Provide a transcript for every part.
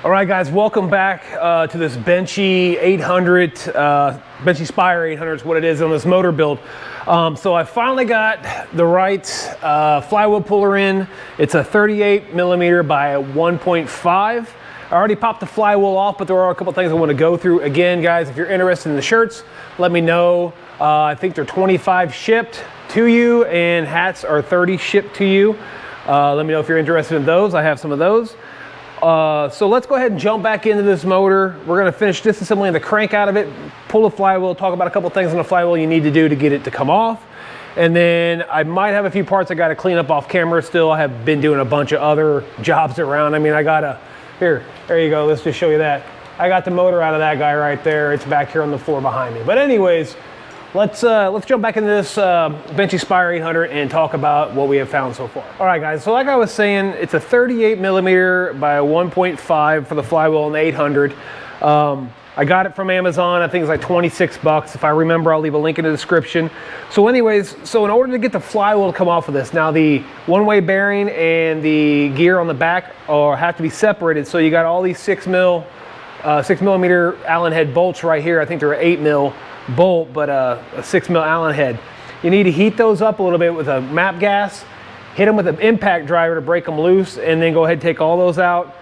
All right, guys, welcome back to this Bennche 800, Bennche Spire 800 is what it is on this motor build. So I finally got the right flywheel puller in. It's a 38 millimeter by a 1.5. I already popped the flywheel off, but there are a couple things I want to go through. Again, guys, if you're interested in the shirts, let me know. I think they're 25 shipped to you, and hats are 30 shipped to you. Let me know if you're interested in those. I have some of those. So let's go ahead and jump back into this motor. We're going to finish disassembling the crank out of it, pull the flywheel, talk about a couple things on the flywheel you need to do to get it to come off. And then I might have a few parts I got to clean up off camera still. I have been doing a bunch of other jobs around. I mean, I got a, there you go. Let's just show you that. I got the motor out of that guy right there. It's back here on the floor behind me. But anyways, let's jump back into this Bennche Spire 800 and talk about what we have found so far. All right, guys, so like I was saying, it's a 38 millimeter by a 1.5 for the flywheel in the 800. I got it from Amazon. I think it's like 26 bucks. If I remember, I'll leave a link in the description. So anyways, so in order to get the flywheel to come off of this, now the one-way bearing and the gear on the back have to be separated. So you got all these 6 millimeter Allen head bolts right here. I think they're 8 mil bolt, but a 6 mil Allen head. You need to heat those up a little bit with a MAP gas, hit them with an impact driver to break them loose, and then go ahead and take all those out,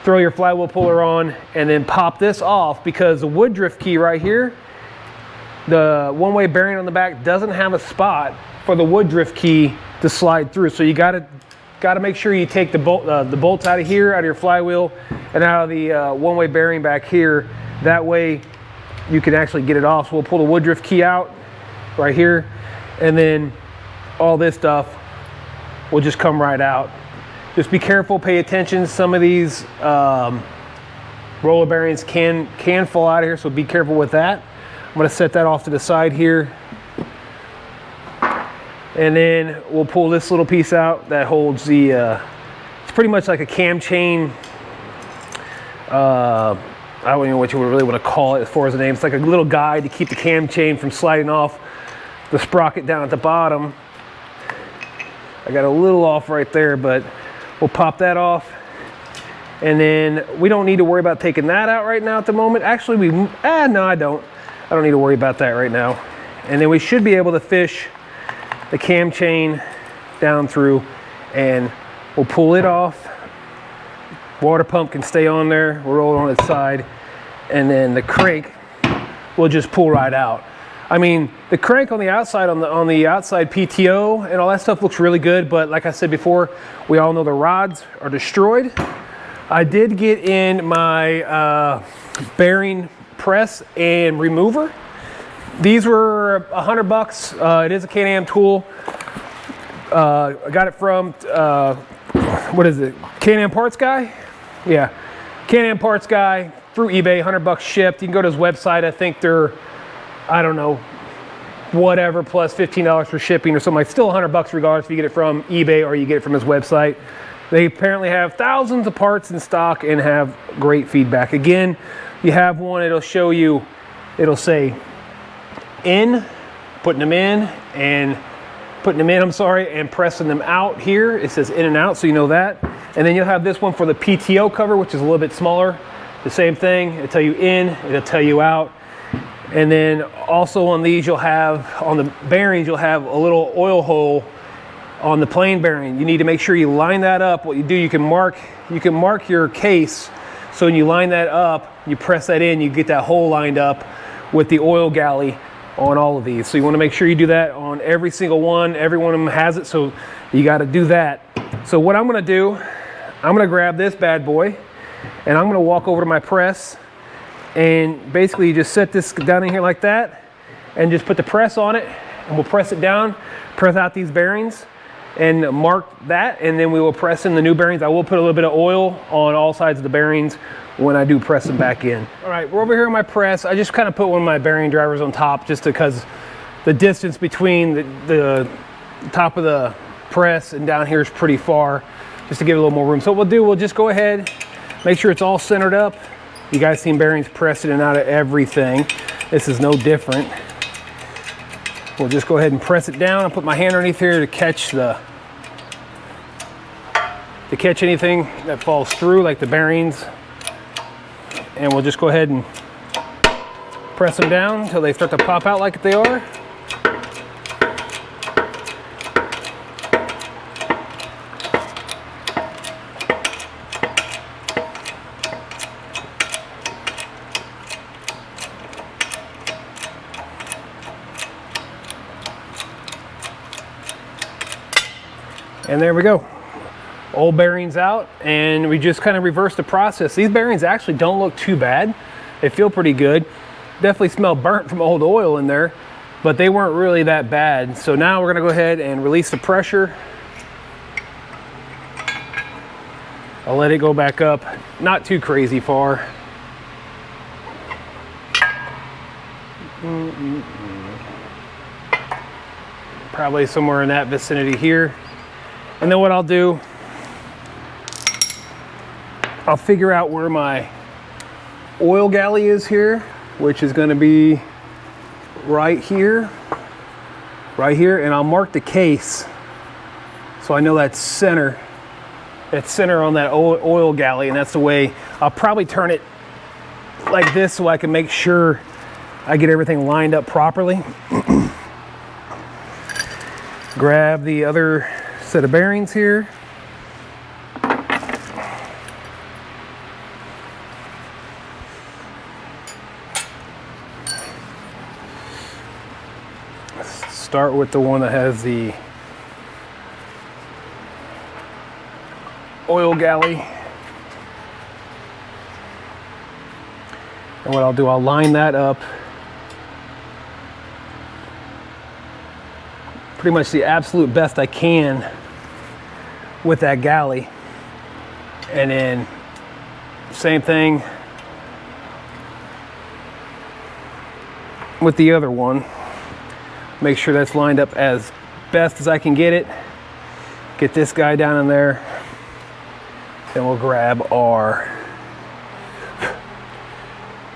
throw your flywheel puller on, and then pop this off, because the wood drift key right here, the one-way bearing on the back doesn't have a spot for the wood drift key to slide through. So you gotta make sure you take the bolts out of here, out of your flywheel, and out of the one-way bearing back here. That way you can actually get it off. So we'll pull the wood drift key out right here, and then all this stuff will just come right out. Just be careful, pay attention. Some of these roller bearings can fall out of here, so be careful with that. I'm gonna set that off to the side here. And then we'll pull this little piece out that holds the, it's pretty much like a cam chain, I don't even know what you would really want to call it as far as the name. It's like a little guide to keep the cam chain from sliding off the sprocket down at the bottom. I got a little off right there, but we'll pop that off. And then we don't need to worry about taking that out right now at the moment. Actually, no, I don't need to worry about that right now. And then we should be able to fish the cam chain down through, and we'll pull it off. Water pump can stay on there. We'll roll it on its side, and then the crank will just pull right out. I mean, the crank on the outside, on the outside PTO and all that stuff looks really good, but like I said before, we all know the rods are destroyed. I did get in my bearing press and remover. These were 100 bucks. It is a Can-Am tool. I got it from, what is it? Can-Am Parts Guy? Yeah, Can-Am Parts Guy through eBay, 100 bucks shipped. You can go to his website. I think they're, I don't know, whatever, plus $15 for shipping or something. Like, still 100 bucks regardless if you get it from eBay or you get it from his website. They apparently have thousands of parts in stock and have great feedback. Again, you have one, it'll show you, it'll say in, putting them in, and and pressing them out here. It says in and out, so you know that. And then you'll have this one for the PTO cover, which is a little bit smaller. The same thing, it'll tell you in, it'll tell you out. And then also on these, you'll have, on the bearings, you'll have a little oil hole on the plain bearing. You need to make sure you line that up. What you do, you can mark your case. So when you line that up, you press that in, you get that hole lined up with the oil galley on all of these. So you want to make sure you do that on every single one. Every one of them has it, so you got to do that. So what I'm going to do, I'm going to grab this bad boy, and I'm going to walk over to my press, and basically you just set this down in here like that, and just put the press on it, and we'll press it down, press out these bearings, and mark that, and then we will press in the new bearings. I will put a little bit of oil on all sides of the bearings when I do press them back in. All right, we're over here on my press. I just kind of put one of my bearing drivers on top just because the distance between the top of the press and down here is pretty far, just to give it a little more room. So what we'll do, we'll just go ahead, make sure it's all centered up. You guys seen bearings pressed in and out of everything. This is no different. We'll just go ahead and press it down. I'll put my hand underneath here to catch anything that falls through, like the bearings and we'll just go ahead and press them down until they start to pop out like they are. And there we go. Old bearings out, and we just kind of reversed the process. These bearings actually don't look too bad. They feel pretty good. Definitely smell burnt from old oil in there, but they weren't really that bad. So now we're gonna go ahead and release the pressure. I'll let it go back up, not too crazy far. Probably somewhere in that vicinity here. And then what I'll do, I'll figure out where my oil galley is here, which is going to be right here, and I'll mark the case so I know that's center. It's center on that oil galley, and that's the way I'll probably turn it like this so I can make sure I get everything lined up properly. Grab the other set of bearings here. Let's start with the one that has the oil galley. And what I'll do, I'll line that up pretty much the absolute best I can with that galley. And then same thing with the other one. Make sure that's lined up as best as I can get it. Get this guy down in there. Then we'll grab our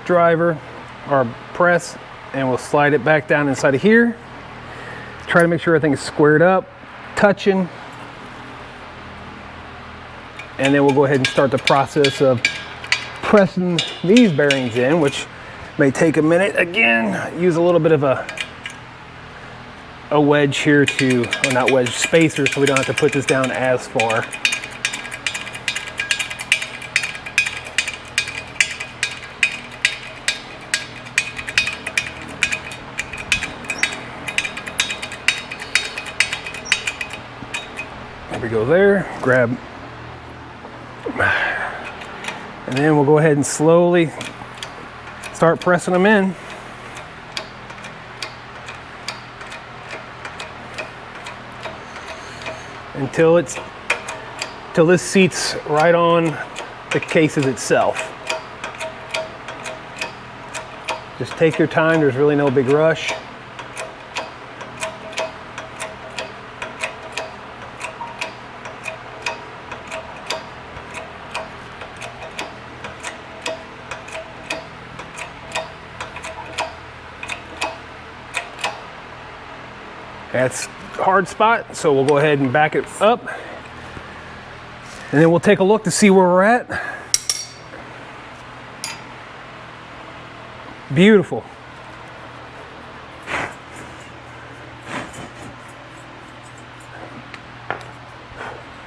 driver, our press, and we'll slide it back down inside of here. Try to make sure everything is squared up, touching. And then we'll go ahead and start the process of pressing these bearings in, which may take a minute. Again, use a little bit of a wedge here to, or not wedge, spacer, so we don't have to put this down as far. There we go there, grab. And then we'll go ahead and slowly start pressing them in. Until this seats right on the cases itself. Just take your time, there's really no big rush. That's a hard spot, so we'll go ahead and back it up. And then we'll take a look to see where we're at. Beautiful.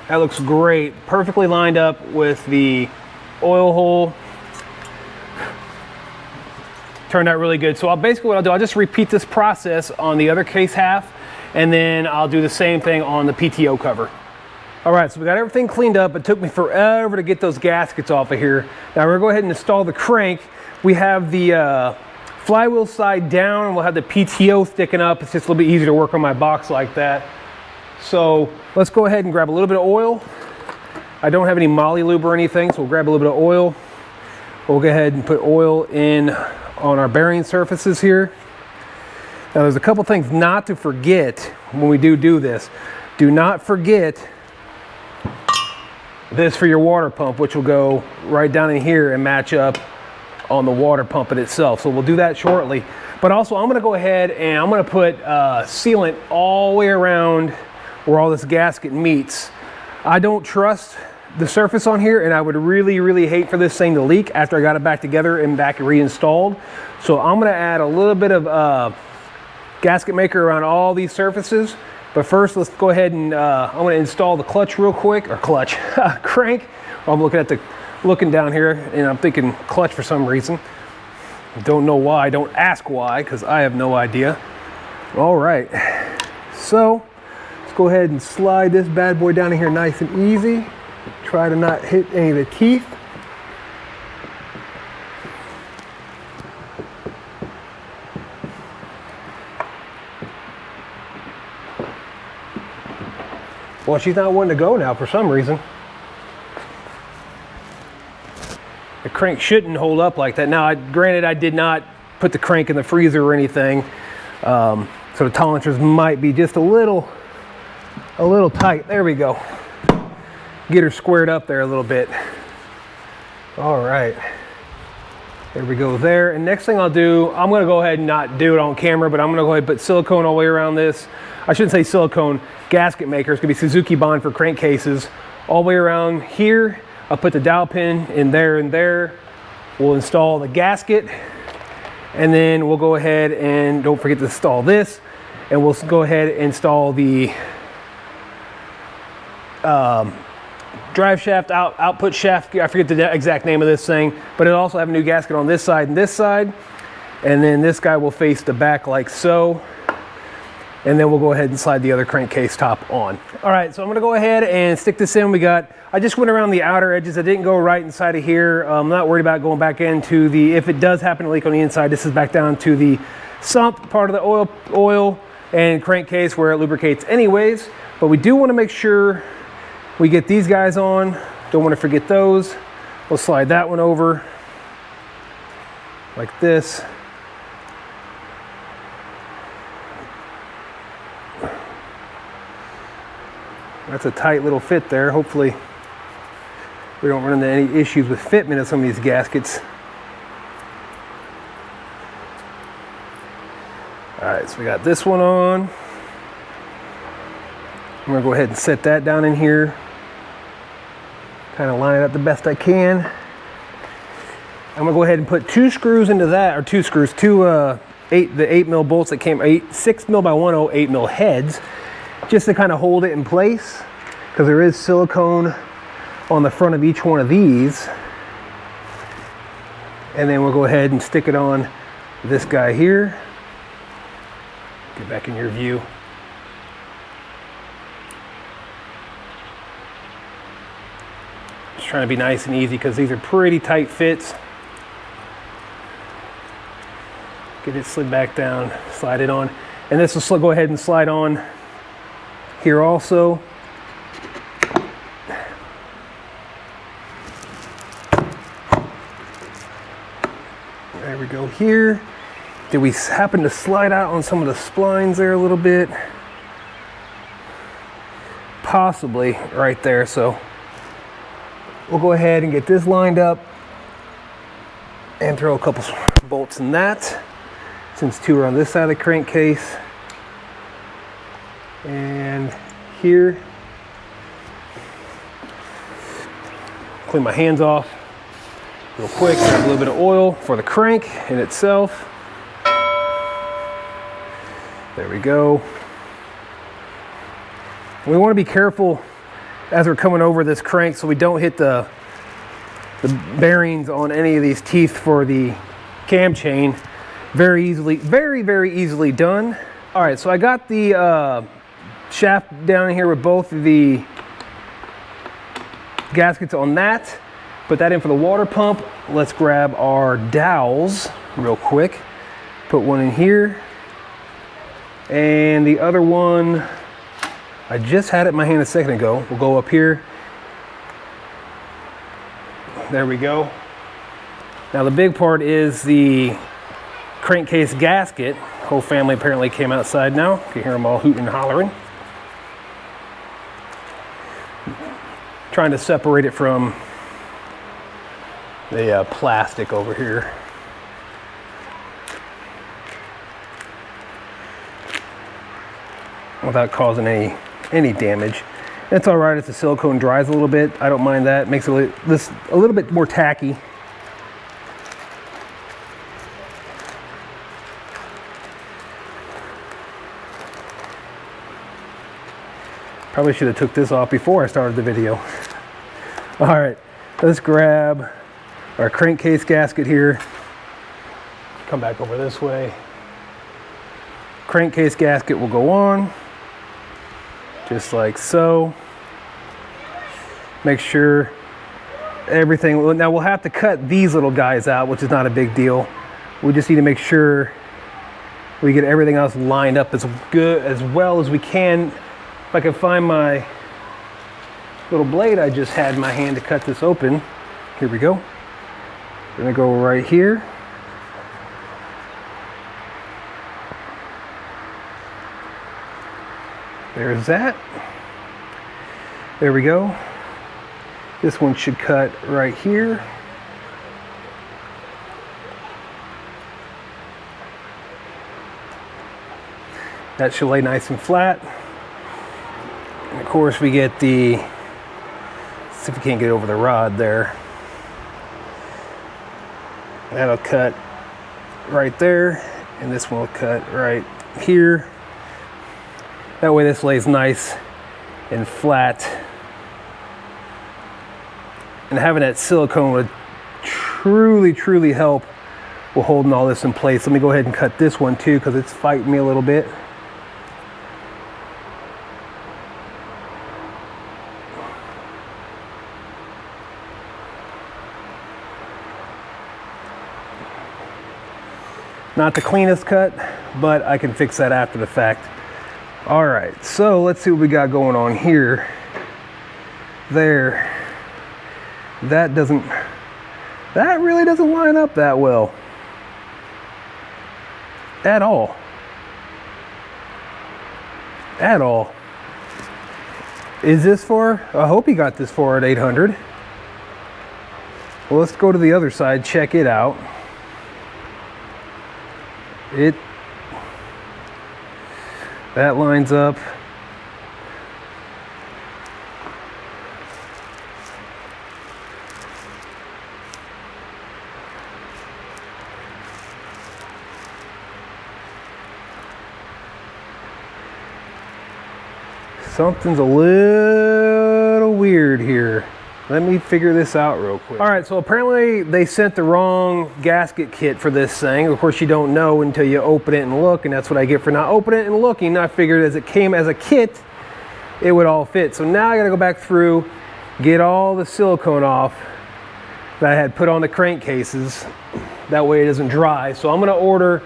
That looks great. Perfectly lined up with the oil hole. Turned out really good. So basically what I'll do, I'll just repeat this process on the other case half, and then I'll do the same thing on the PTO cover. All right, so we got everything cleaned up. It took me forever to get those gaskets off of here. Now we're gonna go ahead and install the crank. We have the flywheel side down, and we'll have the PTO sticking up. It's just a little bit easier to work on my box like that. So let's go ahead and grab a little bit of oil. I don't have any Molly lube or anything, so we'll grab a little bit of oil. We'll go ahead and put oil in on our bearing surfaces here. Now there's a couple things not to forget when we do this. Do not forget this for your water pump, which will go right down in here and match up on the water pump itself. So we'll do that shortly. But also I'm gonna go ahead and I'm gonna put sealant all the way around where all this gasket meets. I don't trust the surface on here, and I would really hate for this thing to leak after I got it back together and back reinstalled. So I'm gonna add a little bit of gasket maker around all these surfaces. But first, let's go ahead and I'm gonna install the clutch real quick, or crank. I'm looking down here, and I'm thinking clutch for some reason. Don't know why, don't ask why, because I have no idea. All right, so let's go ahead and slide this bad boy down in here nice and easy. Try to not hit any of the teeth. Well, she's not wanting to go now for some reason. The crank shouldn't hold up like that. Now, granted, I did not put the crank in the freezer or anything, so the tolerances might be just a little tight. There we go. Get her squared up there a little bit. All right. There we go there. And next thing I'll do, I'm gonna go ahead and not do it on camera, but I'm gonna go ahead and put silicone all the way around this. I shouldn't say silicone, gasket maker. It's gonna be Suzuki bond for crankcases. All the way around here. I'll put the dowel pin in there and there. We'll install the gasket. And then we'll go ahead and don't forget to install this. And we'll go ahead and install the drive shaft, output shaft. I forget the exact name of this thing, but it'll also have a new gasket on this side and this side. And then this guy will face the back like so. And then we'll go ahead and slide the other crankcase top on. All right, so I'm gonna go ahead and stick this in. I just went around the outer edges. I didn't go right inside of here. I'm not worried about going back into if it does happen to leak on the inside, this is back down to the sump part of the oil and crankcase where it lubricates anyways. But we do wanna make sure we get these guys on. Don't wanna forget those. We'll slide that one over like this. That's a tight little fit there. Hopefully we don't run into any issues with fitment of some of these gaskets. All right, so we got this one on. I'm gonna go ahead and set that down in here. Kind of line it up the best I can. I'm gonna go ahead and put 2 screws into that, or 2 screws, the 8 mil bolts that came, 6 mil by 1/0 8 mil heads, just to kind of hold it in place, because there is silicone on the front of each one of these. And then we'll go ahead and stick it on this guy here. Get back in your view. Just trying to be nice and easy because these are pretty tight fits. Get it slid back down, slide it on. And this will go ahead and slide on here also. There we go here. Did we happen to slide out on some of the splines there a little bit? Possibly right there. So we'll go ahead and get this lined up and throw a couple bolts in that, since 2 are on this side of the crankcase. And here, clean my hands off real quick, grab a little bit of oil for the crank in itself. There we go. We want to be careful as we're coming over this crank so we don't hit the bearings on any of these teeth for the cam chain. Very easily, very easily done. All right, so I got the shaft down here with both of the gaskets on that. Put that in for the water pump. Let's grab our dowels real quick. Put one in here. And the other one, I just had it in my hand a second ago. We'll go up here. There we go. Now the big part is the crankcase gasket. Whole family apparently came outside now. You can hear them all hooting and hollering. Trying to separate it from the plastic over here. Without causing any damage. It's all right if the silicone dries a little bit. I don't mind that. It makes this a little bit more tacky. Probably should have took this off before I started the video. All right, let's grab our crankcase gasket here. Come back over this way. Crankcase gasket will go on, just like so. Make sure everything, now we'll have to cut these little guys out, which is not a big deal. We just need to make sure we get everything else lined up as good, as well as we can. If I can find my little blade I just had in my hand to cut this open. Here we go. We're gonna go right here. There's that. There we go. This one should cut right here. That should lay nice and flat. And of course we get the, let's see if we can't get over the rod there. That'll cut right there, and this one will cut right here. That way this lays nice and flat. And having that silicone would truly help with holding all this in place. Let me go ahead and cut this one too, because it's fighting me a little bit. Not the cleanest cut, but I can fix that after the fact. All right, so let's see what we got going on here. There. That really doesn't line up that well. At all. At all. Is this for, I hope he got this for at 800. Well, let's go to the other side, check it out. That lines up. Something's a little weird here. Let me figure this out real quick. All right, so apparently they sent the wrong gasket kit for this thing. Of course, you don't know until you open it and look, and that's what I get for not opening it and looking. I figured as it came as a kit, it would all fit. So now I gotta go back through, get all the silicone off that I had put on the crankcases. That way it doesn't dry. So I'm gonna order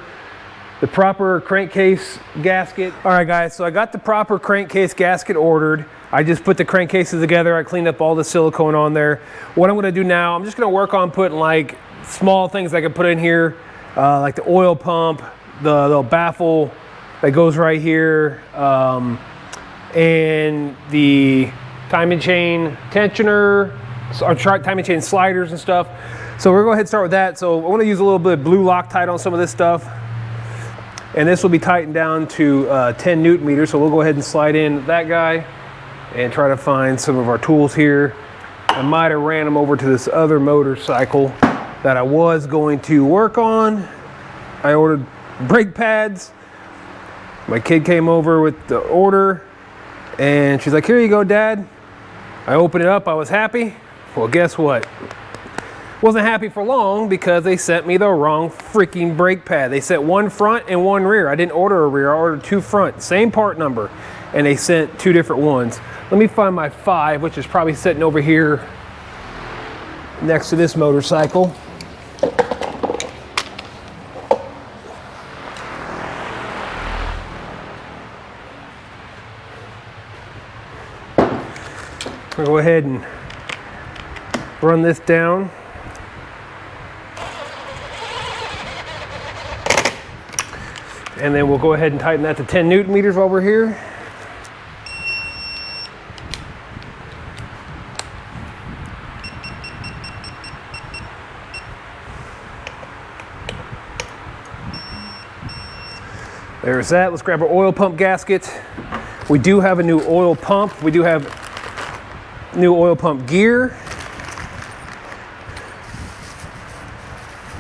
the proper crankcase gasket. All right, guys, so I got the proper crankcase gasket ordered. I just put the crankcases together. I cleaned up all the silicone on there. What I'm gonna do now, I'm just gonna work on putting like small things I can put in here, like the oil pump, the little baffle that goes right here, and the timing chain tensioner, or timing chain sliders and stuff. So we're gonna go ahead and start with that. So I wanna use a little bit of blue Loctite on some of this stuff. And this will be tightened down to 10 Newton meters. So we'll go ahead and slide in that guy and try to find some of our tools here. I might have ran them over to this other motorcycle that I was going to work on. I ordered brake pads. My kid came over with the order and she's like, here you go, Dad. I opened it up, I was happy. Well, guess what? Wasn't happy for long because they sent me the wrong freaking brake pad. They sent one front and one rear. I didn't order a rear, I ordered two front, same part number, and they sent two different ones. Let me find my 5, which is probably sitting over here next to this motorcycle. I'll go ahead and run this down. And then we'll go ahead and tighten that to 10 Newton meters while we're here. There's that. Let's grab our oil pump gasket. We do have a new oil pump. We do have new oil pump gear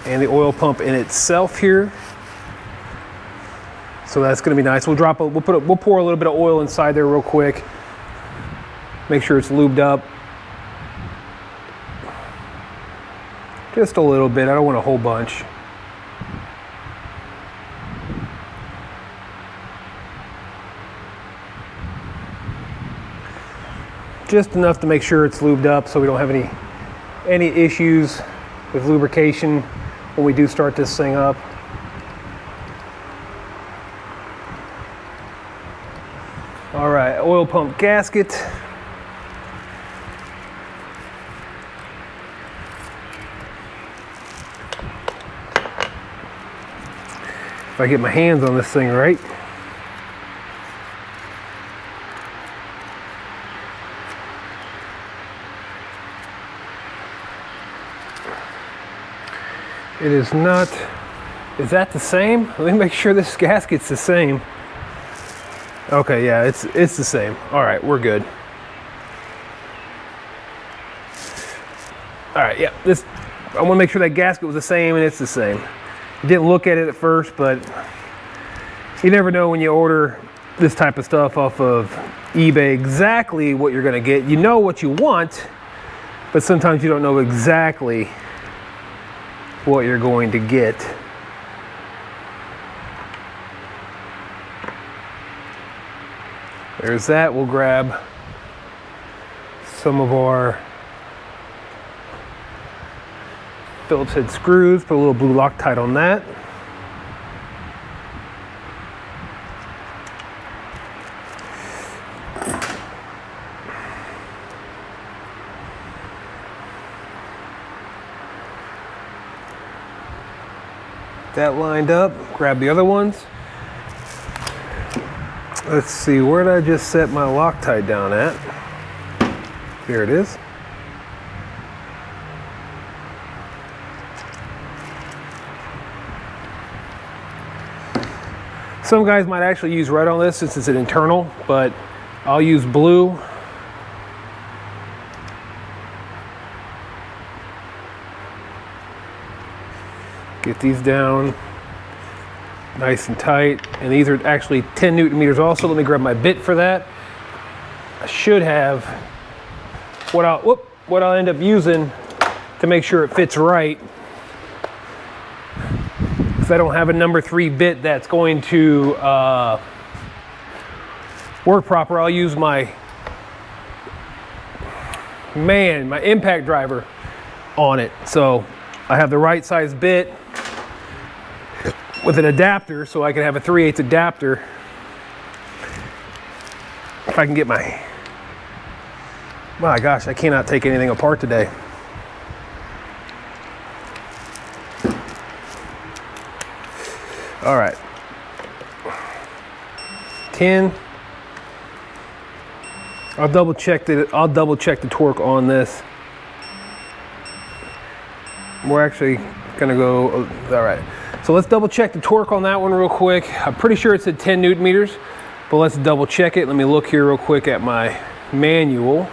and the oil pump in itself here. So that's going to be nice. We'll pour a little bit of oil inside there real quick. Make sure it's lubed up. Just a little bit. I don't want a whole bunch. Just enough to make sure it's lubed up so we don't have any issues with lubrication when we do start this thing up. All right, oil pump gasket. If I get my hands on this thing right. It is not, is that the same? Let me make sure this gasket's the same. Okay, yeah, it's the same. All right, we're good. All right, yeah, I want to make sure that gasket was the same, and it's the same. Didn't look at it at first, but you never know when you order this type of stuff off of eBay exactly what you're going to get. You know what you want, but sometimes you don't know exactly what you're going to get. There's that. We'll grab some of our Phillips head screws, put a little blue Loctite on that. That lined up, grab the other ones. Let's see, where did I just set my Loctite down at? Here it is. Some guys might actually use red on this since it's an internal, but I'll use blue. Get these down nice and tight, and these are actually 10 Newton meters also. Let me grab my bit for that. I should have what I'll end up using to make sure it fits right. Because I don't have a number 3 bit that's going to work proper. I'll use my impact driver on it. So I have the right size bit with an adapter, so I can have a 3/8 adapter. If I can get my gosh, I cannot take anything apart today. All right, 10. I'll double check the torque on this. We're actually gonna go, all right. So let's double check the torque on that one real quick. I'm pretty sure it's at 10 Newton meters, but let's double check it. Let me look here real quick at my manual.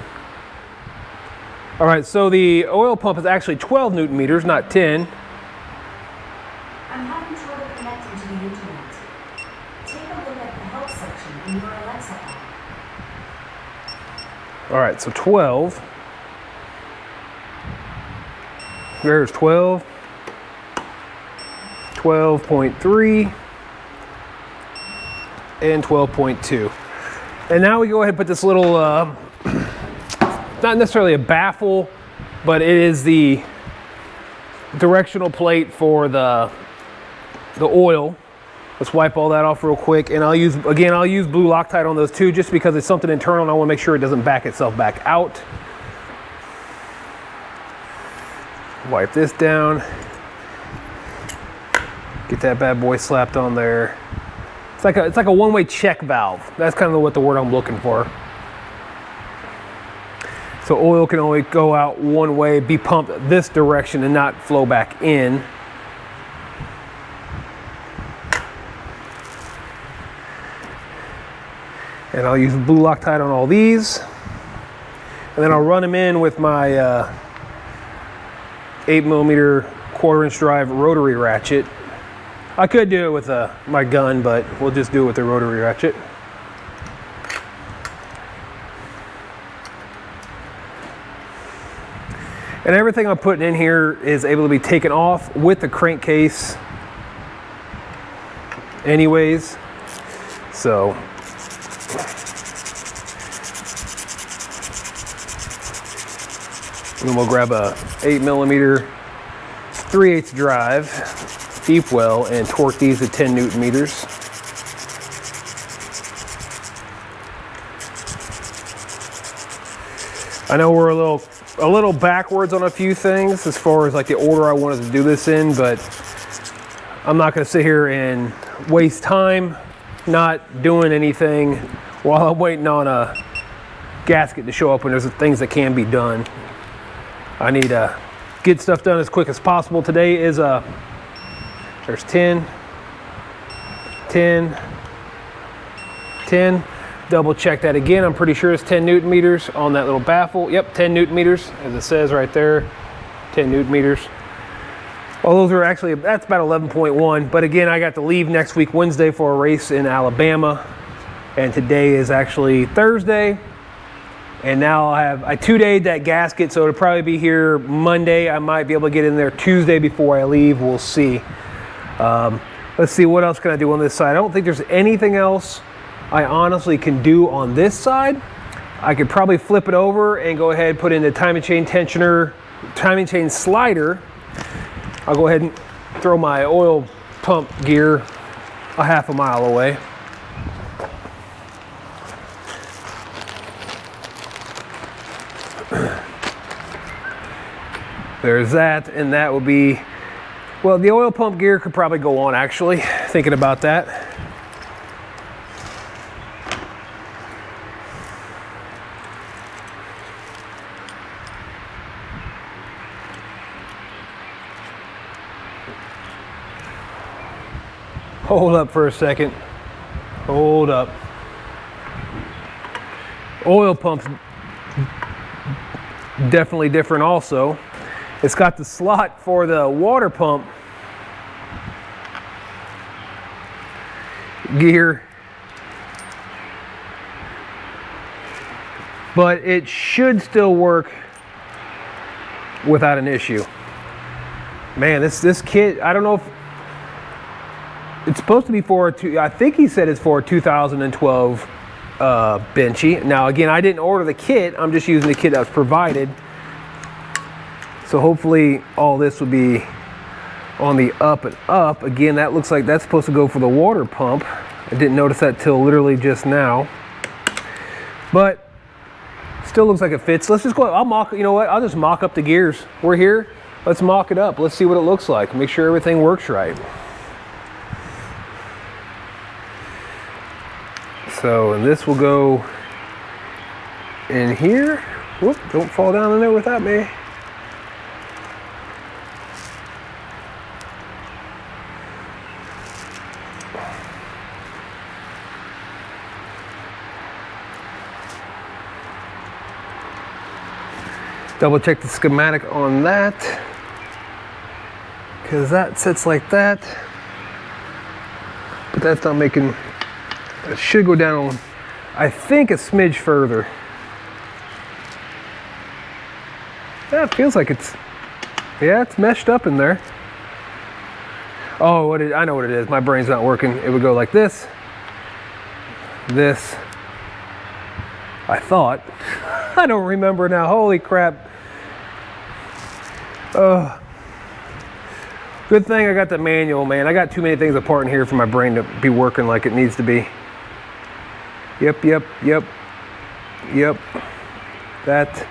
All right, so the oil pump is actually 12 Newton meters, not 10. I'm having trouble connecting to the internet. Take a look at the help section in your Alexa app. All right, so 12. There's 12. 12.3 and 12.2. And now we go ahead and put this little, not necessarily a baffle, but it is the directional plate for the oil. Let's wipe all that off real quick. And I'll use blue Loctite on those too, just because it's something internal and I want to make sure it doesn't back itself back out. Wipe this down. Get that bad boy slapped on there. It's like a one-way check valve. That's kind of what the word I'm looking for. So oil can only go out one way, be pumped this direction and not flow back in. And I'll use blue Loctite on all these. And then I'll run them in with my 8mm 1/4" drive rotary ratchet. I could do it with my gun, but we'll just do it with the rotary ratchet. And everything I'm putting in here is able to be taken off with the crankcase anyways. So then we'll grab a 8mm 3/8 drive deep well and torque these to 10 Newton meters. I know we're a little backwards on a few things as far as like the order I wanted to do this in, but I'm not going to sit here and waste time not doing anything while I'm waiting on a gasket to show up when there's things that can be done. I need to get stuff done as quick as possible. Today is there's 10, 10, 10. Double check that again. I'm pretty sure it's 10 Newton meters on that little baffle. Yep, 10 Newton meters, as it says right there, 10 Newton meters. Well, those are actually, that's about 11.1. But again, I got to leave next week, Wednesday, for a race in Alabama. And today is actually Thursday. And now I 2-dayed that gasket, so it'll probably be here Monday. I might be able to get in there Tuesday before I leave. We'll see. Let's see, what else can I do on this side? I don't think there's anything else I honestly can do on this side. I could probably flip it over and go ahead and put in the timing chain tensioner, timing chain slider. I'll go ahead and throw my oil pump gear a half a mile away. There's that, and that would be, well, the oil pump gear could probably go on actually, thinking about that. Hold up for a second. Hold up. Oil pump's definitely different also. It's got the slot for the water pump gear, but it should still work without an issue. Man, this kit, I don't know if it's supposed to be for, I think he said it's for 2012 Bennche. Now again, I didn't order the kit, I'm just using the kit that was provided. So hopefully all this will be on the up and up. Again, that looks like that's supposed to go for the water pump. I didn't notice that till literally just now. But still looks like it fits. Let's just go, I'll mock, you know what, I'll just mock up the gears. We're here, let's mock it up. Let's see what it looks like. Make sure everything works right. So, and this will go in here. Whoop, don't fall down in there without me. Double check the schematic on that, because that sits like that, but that's not making, it should go down, I think, a smidge further. Yeah, it feels like it's, yeah, it's meshed up in there. Oh, I know what it is. My brain's not working. It would go like this, this, I thought. I don't remember now. Holy crap. Good thing I got the manual, man. I got too many things apart in here for my brain to be working like it needs to be. Yep, yep, yep, yep. That.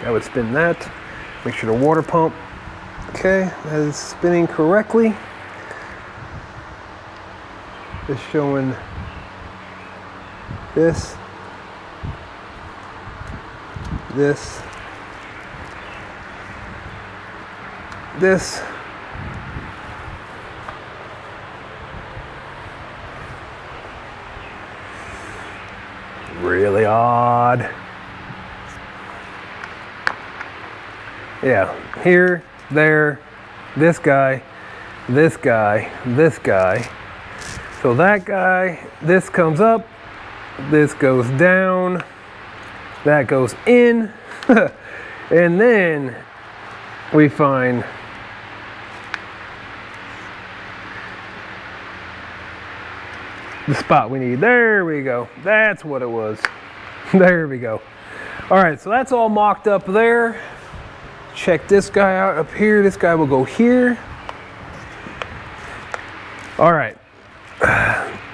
I would spin that. Make sure the water pump, okay, that is spinning correctly. It's showing this, this, this. really odd. Yeah, here, there, this guy, this guy, this guy. So that guy, this comes up, this goes down, that goes in, and then we find the spot we need. There we go. That's what it was. There we go. All right, so that's all mocked up there. Check this guy out up here. This guy will go here. All right.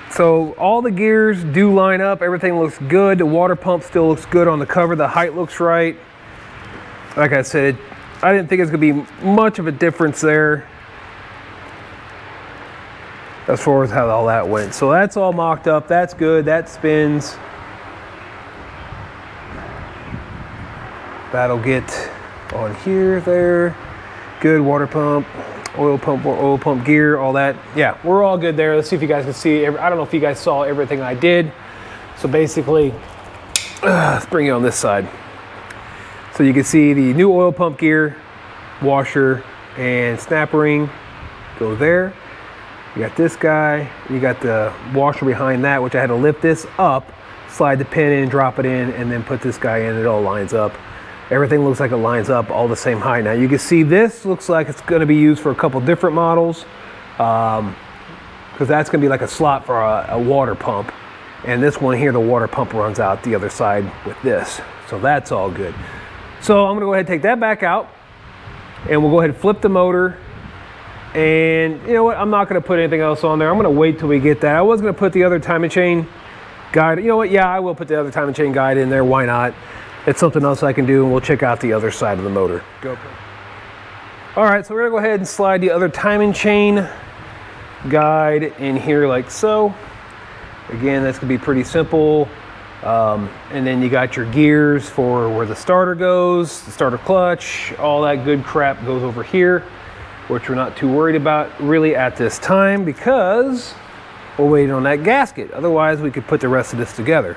So all the gears do line up. Everything looks good. The water pump still looks good on the cover. The height looks right. Like I said, I didn't think it's gonna be much of a difference there as far as how all that went. So that's all mocked up. That's good. That spins. That'll get on here, there. Good water pump, oil pump gear, all that. Yeah, we're all good there. Let's see if you guys can see. I don't know if you guys saw everything I did. So basically, let's bring it on this side. So you can see the new oil pump gear, washer, and snap ring go there. You got this guy, you got the washer behind that, which I had to lift this up, slide the pin in, drop it in, and then put this guy in. It all lines up. Everything looks like it lines up all the same height. Now you can see this looks like it's going to be used for a couple different models, because that's going to be like a slot for a water pump. And this one here, the water pump runs out the other side with this. So that's all good. So I'm going to go ahead and take that back out, and we'll go ahead and flip the motor. And you know what? I'm not going to put anything else on there. I'm going to wait till we get that. I was going to put the other time and chain guide. You know what? Yeah, I will put the other time and chain guide in there. Why not? It's something else I can do, and we'll check out the other side of the motor. Go. All right, so we're going to go ahead and slide the other time and chain guide in here like so. Again, that's going to be pretty simple. And then you got your gears for where the starter goes, the starter clutch, all that good crap goes over here, which we're not too worried about really at this time because we're waiting on that gasket. Otherwise, we could put the rest of this together.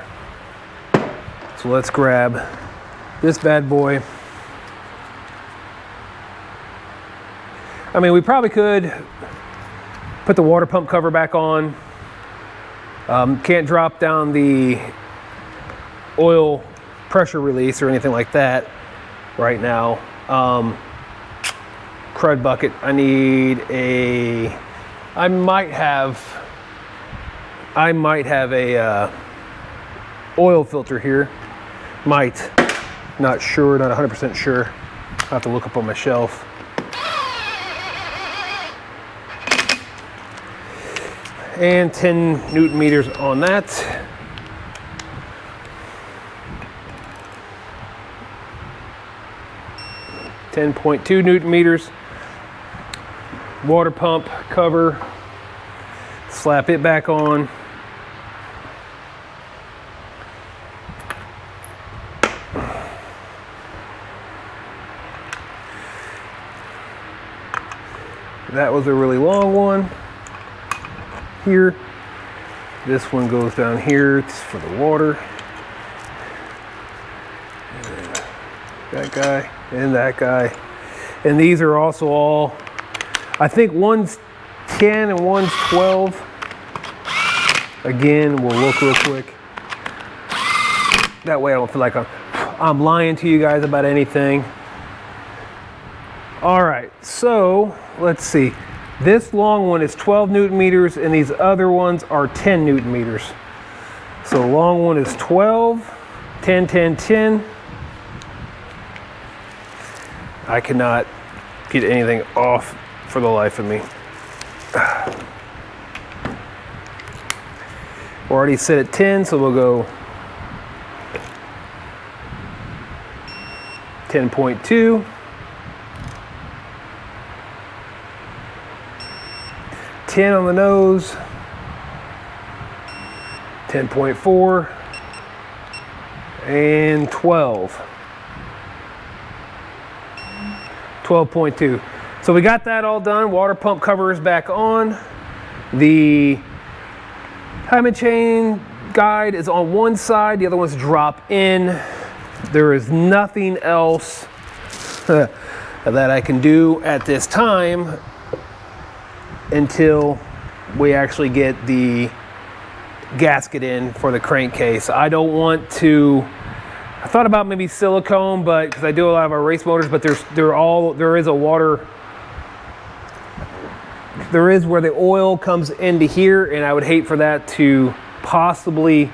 So let's grab this bad boy. I mean, we probably could put the water pump cover back on. Can't drop down the oil pressure release or anything like that right now. Crud bucket. I might have a oil filter here. Might. Not sure, not 100% sure. I'll have to look up on my shelf. And 10 Newton meters on that. .2 Newton meters. Water pump cover. Slap it back on. That was a really long one. Here. This one goes down here. It's for the water. And that guy and that guy. And these are also all, I think one's 10 and one's 12. Again, we'll look real quick. That way I don't feel like I'm lying to you guys about anything. All right, so let's see. This long one is 12 Newton meters and these other ones are 10 Newton meters. So long one is 12, 10, 10, 10. I cannot get anything off for the life of me. We're already set at 10, so we'll go 10.2. 10 on the nose, 10.4, and 12. 12.2. So we got that all done. Water pump cover is back on. The time and chain guide is on one side, the other one's drop in. There is nothing else that I can do at this time until we actually get the gasket in for the crankcase. I don't want to, I thought about maybe silicone, but because I do a lot of our race motors, but there is a water, there is where the oil comes into here, and I would hate for that to possibly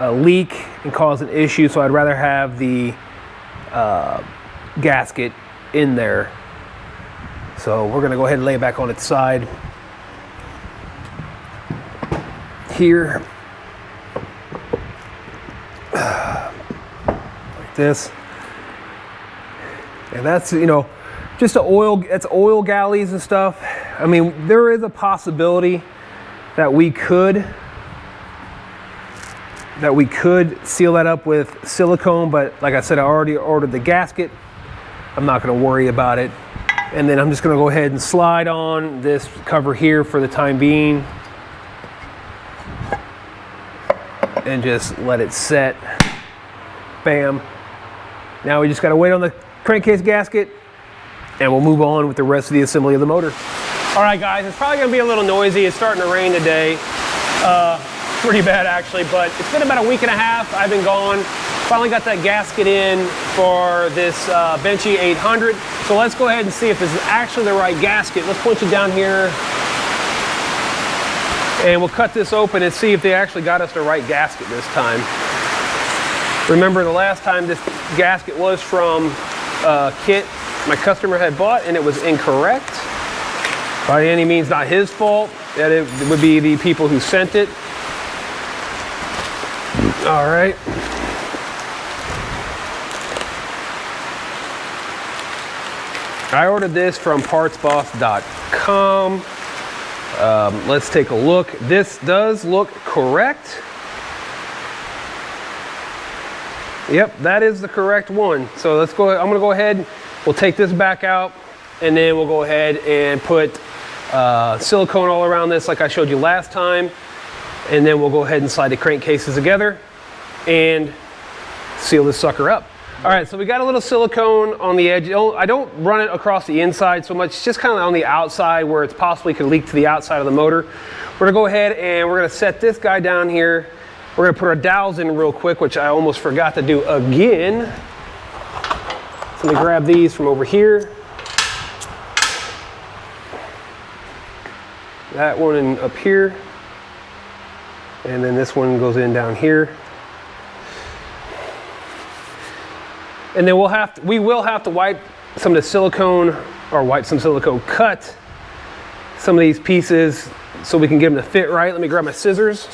leak and cause an issue, so I'd rather have the gasket in there. So we're gonna go ahead and lay it back on its side here, like this. And that's, you know, just it's oil galleys and stuff. I mean, there is a possibility that we could seal that up with silicone, but like I said, I already ordered the gasket. I'm not going to worry about it. And then I'm just going to go ahead and slide on this cover here for the time being and just let it set. Bam. Now we just got to wait on the crankcase gasket, and we'll move on with the rest of the assembly of the motor. All right, guys, it's probably going to be a little noisy. It's starting to rain today. Pretty bad, actually, but it's been about a week and a half. I've been gone. Finally got that gasket in for this Bennche 800. So let's go ahead and see if this is actually the right gasket. Let's punch it down here, and we'll cut this open and see if they actually got us the right gasket this time. Remember, the last time this gasket was from a kit my customer had bought, and it was incorrect. By any means not his fault. That it would be the people who sent it. All right. I ordered this from partsboss.com. Let's take a look. This does look correct. Yep, that is the correct one. So let's go. I'm going to go ahead. We'll take this back out, and then we'll go ahead and put silicone all around this like I showed you last time. And then we'll go ahead and slide the crankcases together and seal this sucker up. All right, so we got a little silicone on the edge. I don't run it across the inside so much. It's just kind of on the outside where it's possibly could leak to the outside of the motor. We're gonna go ahead and we're gonna set this guy down here. We're gonna put our dowels in real quick, which I almost forgot to do again. So let me grab these from over here. That one in up here. And then this one goes in down here. And then we will have to wipe some of the silicone, cut some of these pieces so we can get them to fit right. Let me grab my scissors.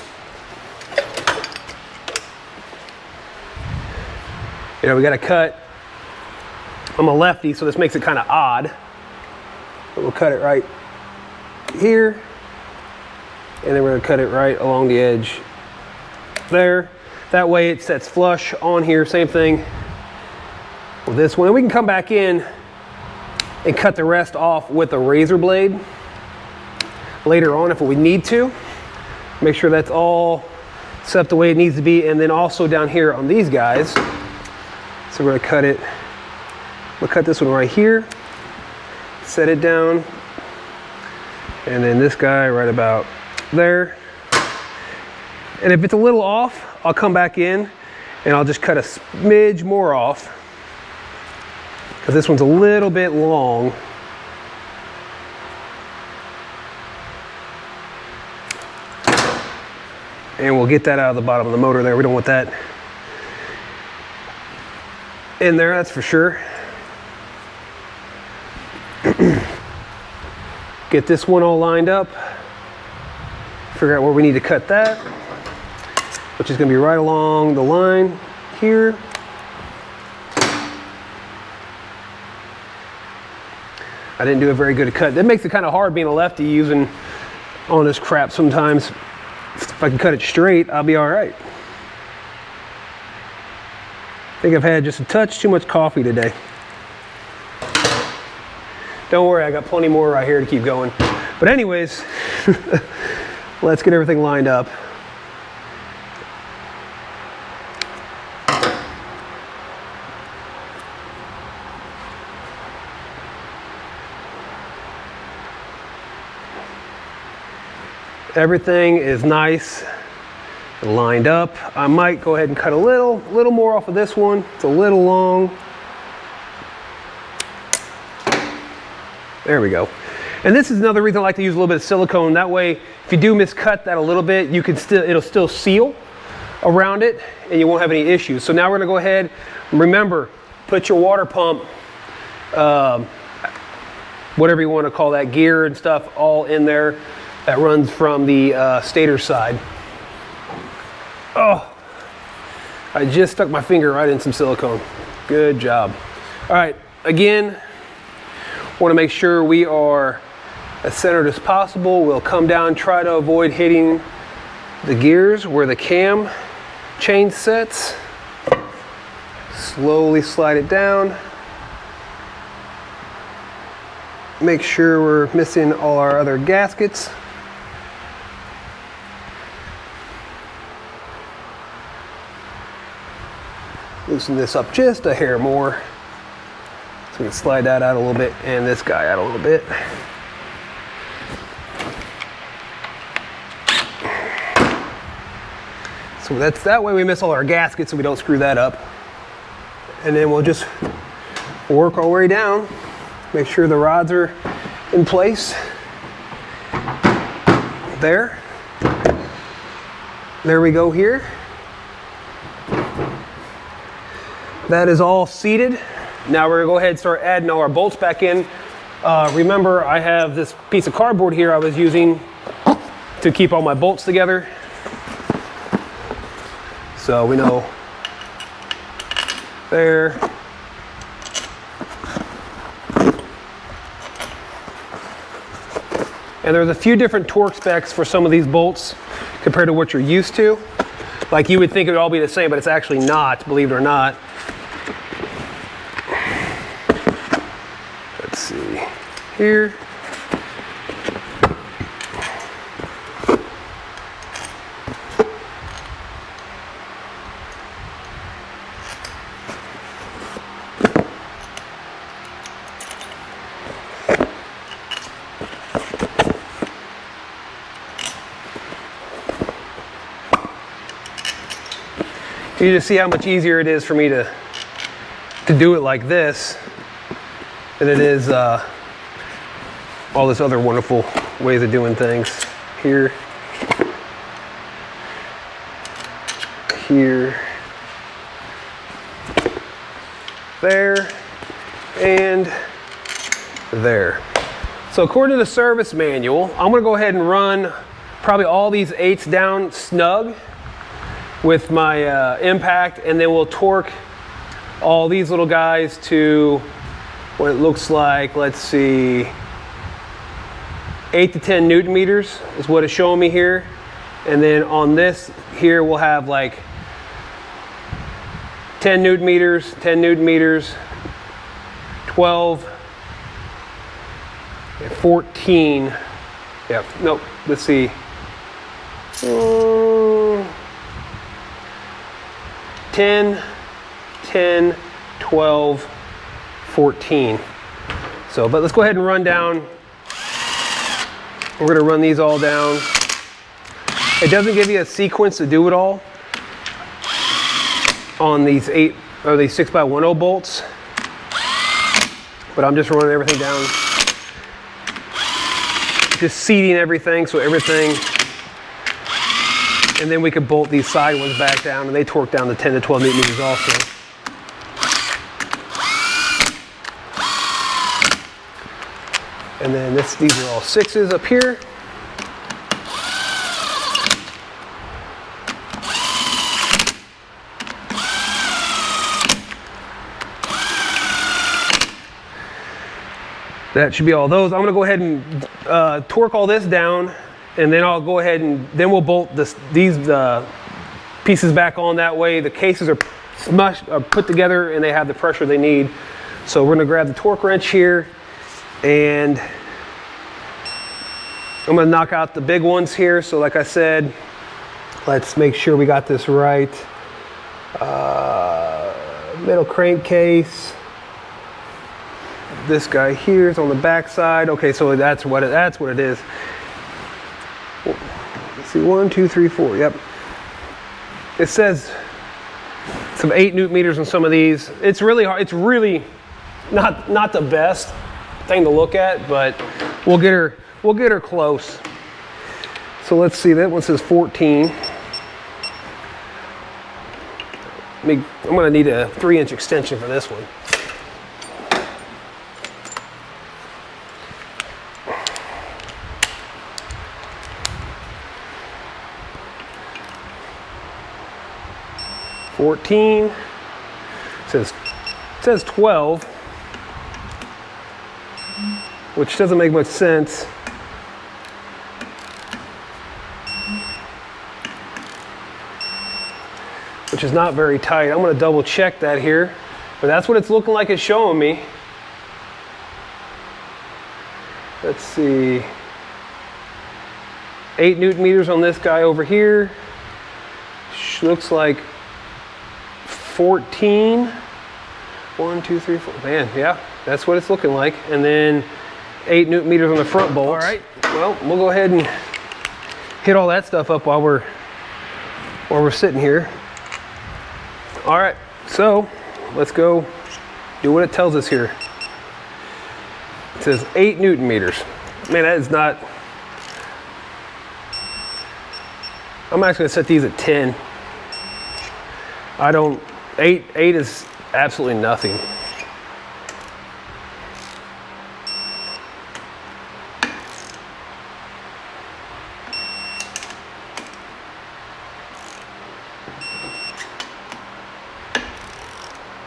You know, we got to cut. I'm a lefty, so this makes it kind of odd. But we'll cut it right here. And then we're gonna cut it right along the edge there. That way it sets flush on here. Same thing with this one. And we can come back in and cut the rest off with a razor blade later on if we need to. Make sure that's all set up the way it needs to be. And then also down here on these guys. So we're gonna cut it. We'll cut this one right here. Set it down. And then this guy right about there. And if it's a little off, I'll come back in and I'll just cut a smidge more off because this one's a little bit long. And we'll get that out of the bottom of the motor there. We don't want that in there, that's for sure. Get this one all lined up. Figure out where we need to cut that, which is going to be right along the line here. I didn't do a very good cut. That makes it kind of hard being a lefty using all this crap sometimes. If I can cut it straight, I'll be all right. I think I've had just a touch too much coffee today. Don't worry, I got plenty more right here to keep going. But anyways, let's get everything lined up. Everything is nice, lined up. I might go ahead and cut a little more off of this one. It's a little long. There we go. And this is another reason I like to use a little bit of silicone. That way, if you do miscut that a little bit, you can it'll still seal around it and you won't have any issues. So now we're gonna go ahead, remember, put your water pump, whatever you want to call that, gear and stuff, all in there. That runs from the stator side. Oh, I just stuck my finger right in some silicone. Good job. All right, again, want to make sure we are as centered as possible. We'll come down, try to avoid hitting the gears where the cam chain sets. Slowly slide it down. Make sure we're missing all our other gaskets. Loosen this up just a hair more. So we can slide that out a little bit and this guy out a little bit. So that's that way we miss all our gaskets so we don't screw that up. And then we'll just work our way down. Make sure the rods are in place. There. There we go here. That is all seated. Now we're gonna go ahead and start adding all our bolts back in. Remember, I have this piece of cardboard here I was using to keep all my bolts together. So we know there. And there's a few different torque specs for some of these bolts compared to what you're used to. Like you would think it would all be the same, but it's actually not, believe it or not. Let's see here. You just see how much easier it is for me to do it like this than it is all this other wonderful ways of doing things. Here, here, there, and there. So according to the service manual, I'm gonna go ahead and run probably all these 8s down snug with my impact, and then we'll torque all these little guys to what it looks like, let's see, 8 to 10 Newton meters is what it's showing me here. And then on this here, we'll have like 10 Newton meters, 10 Newton meters, 12, 14, yeah, nope, let's see. 10, 10, 12, 14. So, but let's go ahead and run down. We're gonna run these all down. It doesn't give you a sequence to do it all on these 8 or these 6x10 bolts, but I'm just running everything down. Just seating everything, so everything. And then we could bolt these side ones back down, and they torque down to 10 to 12 Newton meters also. And then these are all 6s up here. That should be all those. I'm gonna go ahead and torque all this down, and then I'll go ahead and then we'll bolt these pieces back on. That way the cases are put together and they have the pressure they need. So we're gonna grab the torque wrench here, and I'm gonna knock out the big ones here. So like I said, let's make sure we got this right. Middle crankcase. This guy here is on the back side. Okay, so that's what it is. see, 1, 2, 3, 4. Yep. It says some 8 newton meters on some of these. It's really hard. It's really not the best thing to look at, but we'll get her close. So let's see. That one says 14. I'm going to need a 3-inch extension for this one. It says 12, which doesn't make much sense. Which is not very tight. I'm going to double check that here, but that's what it's looking like it's showing me. Let's see. 8 newton meters on this guy over here. Looks like 14. 1, 2, 3, 4. Man, yeah, that's what it's looking like. And then 8 newton meters on the front bolts. All right. Well, we'll go ahead and hit all that stuff up while we're sitting here. All right, so let's go do what it tells us here. It says 8 newton meters. Man, that is not. I'm actually gonna set these at 10. I don't. 8 is absolutely nothing.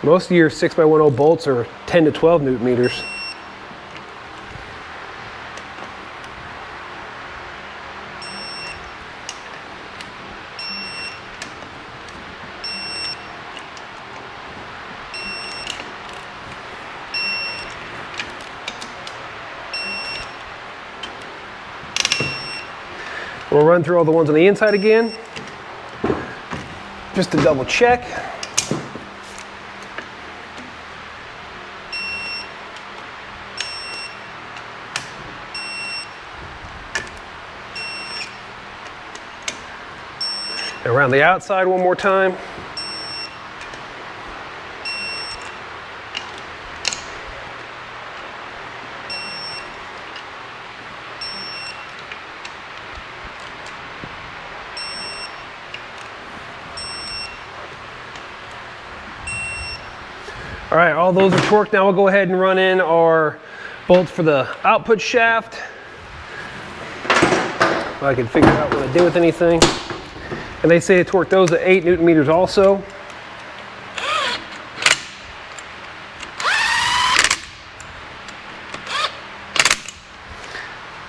Most of your 6x10 bolts are 10 to 12 newton meters. We'll run through all the ones on the inside again, just to double check. Around the outside one more time. All right, all those are torqued. Now we'll go ahead and run in our bolts for the output shaft. If I can figure out what I did with anything. And they say to torque those at 8 newton meters also.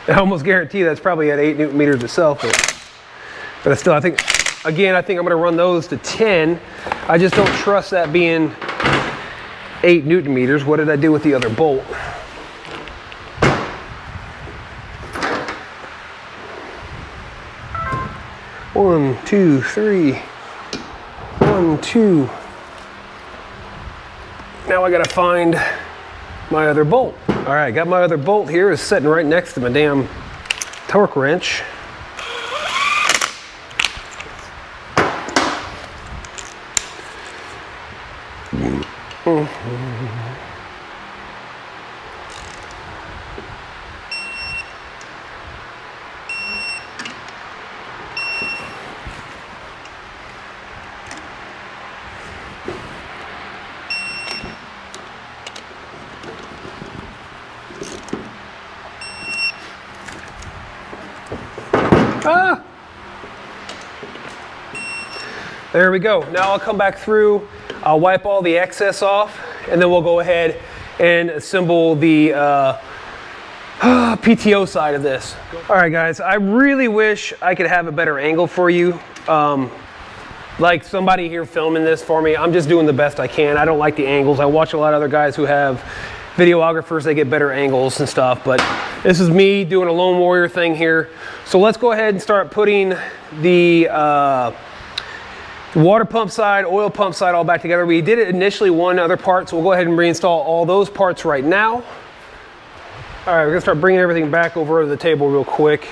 I almost guarantee that's probably at 8 newton meters itself, but still, I think I'm going to run those to 10. I just don't trust that being 8 newton meters. What did I do with the other bolt? One, two, three. 1, 2. Now I gotta find my other bolt. All right, got my other bolt here. It's sitting right next to my damn torque wrench. Ah! There we go. Now I'll come back through, I'll wipe all the excess off, and then we'll go ahead and assemble the PTO side of this. All right, guys, I really wish I could have a better angle for you. Like somebody here filming this for me. I'm just doing the best I can. I don't like the angles. I watch a lot of other guys who have videographers, they get better angles and stuff, but this is me doing a lone warrior thing here. So let's go ahead and start putting the water pump side, oil pump side all back together. We did it initially one other part, so we'll go ahead and reinstall all those parts right now. All right, we're gonna start bringing everything back over to the table real quick.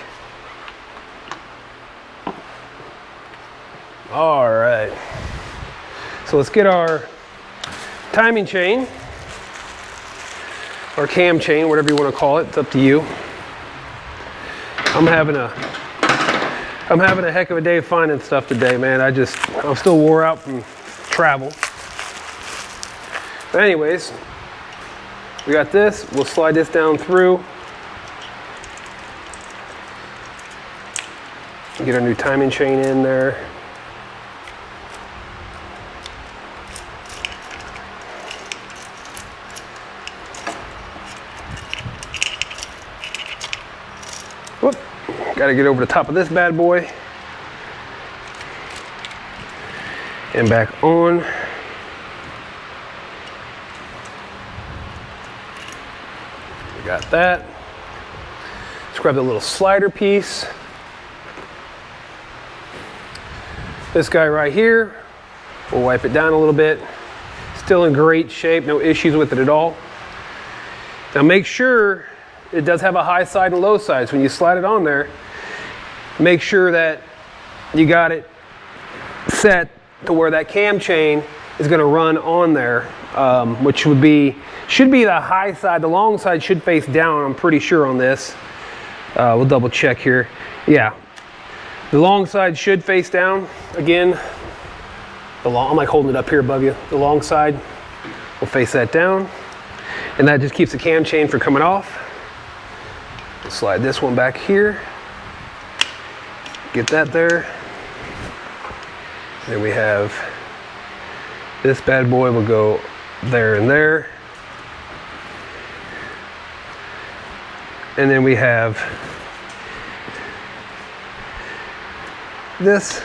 All right. So let's get our timing chain, or cam chain, whatever you want to call it. It's up to you. I'm having a heck of a day finding stuff today, man. I'm still wore out from travel. But anyways, we got this. We'll slide this down through. Get our new timing chain in there. Whoop. Got to get over the top of this bad boy. And back on. We got that. Let's grab the little slider piece. This guy right here, we'll wipe it down a little bit. Still in great shape, no issues with it at all. Now make sure it does have a high side and low side. So when you slide it on there, make sure that you got it set to where that cam chain is gonna run on there, which should be the high side. The long side should face down, I'm pretty sure on this. We'll double check here. Yeah. The long side should face down. Again, I'm like holding it up here above you. The long side will face that down. And that just keeps the cam chain from coming off. Slide this one back here. Get that there. Then we have this bad boy will go there and there. And then we have this,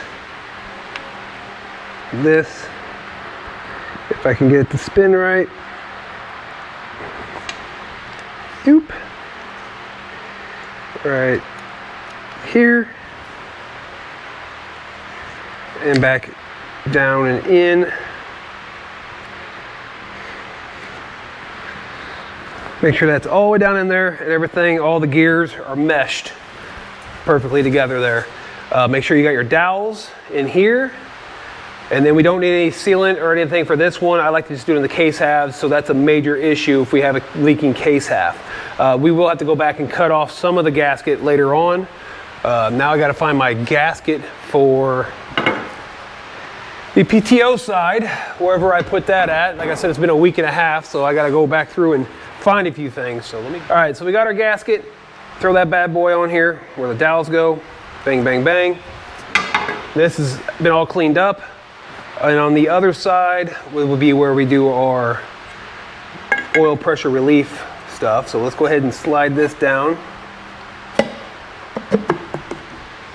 if I can get it to spin right. Oop. Right here. And back down and in. Make sure that's all the way down in there and everything, all the gears are meshed perfectly together there. Make sure you got your dowels in here. And then we don't need any sealant or anything for this one. I like to just do it in the case halves, so that's a major issue if we have a leaking case half. We will have to go back and cut off some of the gasket later on. Now I gotta find my gasket for the PTO side, wherever I put that at. Like I said, it's been a week and a half, so I gotta go back through and find a few things. So all right, so we got our gasket. Throw that bad boy on here where the dowels go. Bang, bang, bang. This has been all cleaned up. And on the other side will be where we do our oil pressure relief stuff. So let's go ahead and slide this down.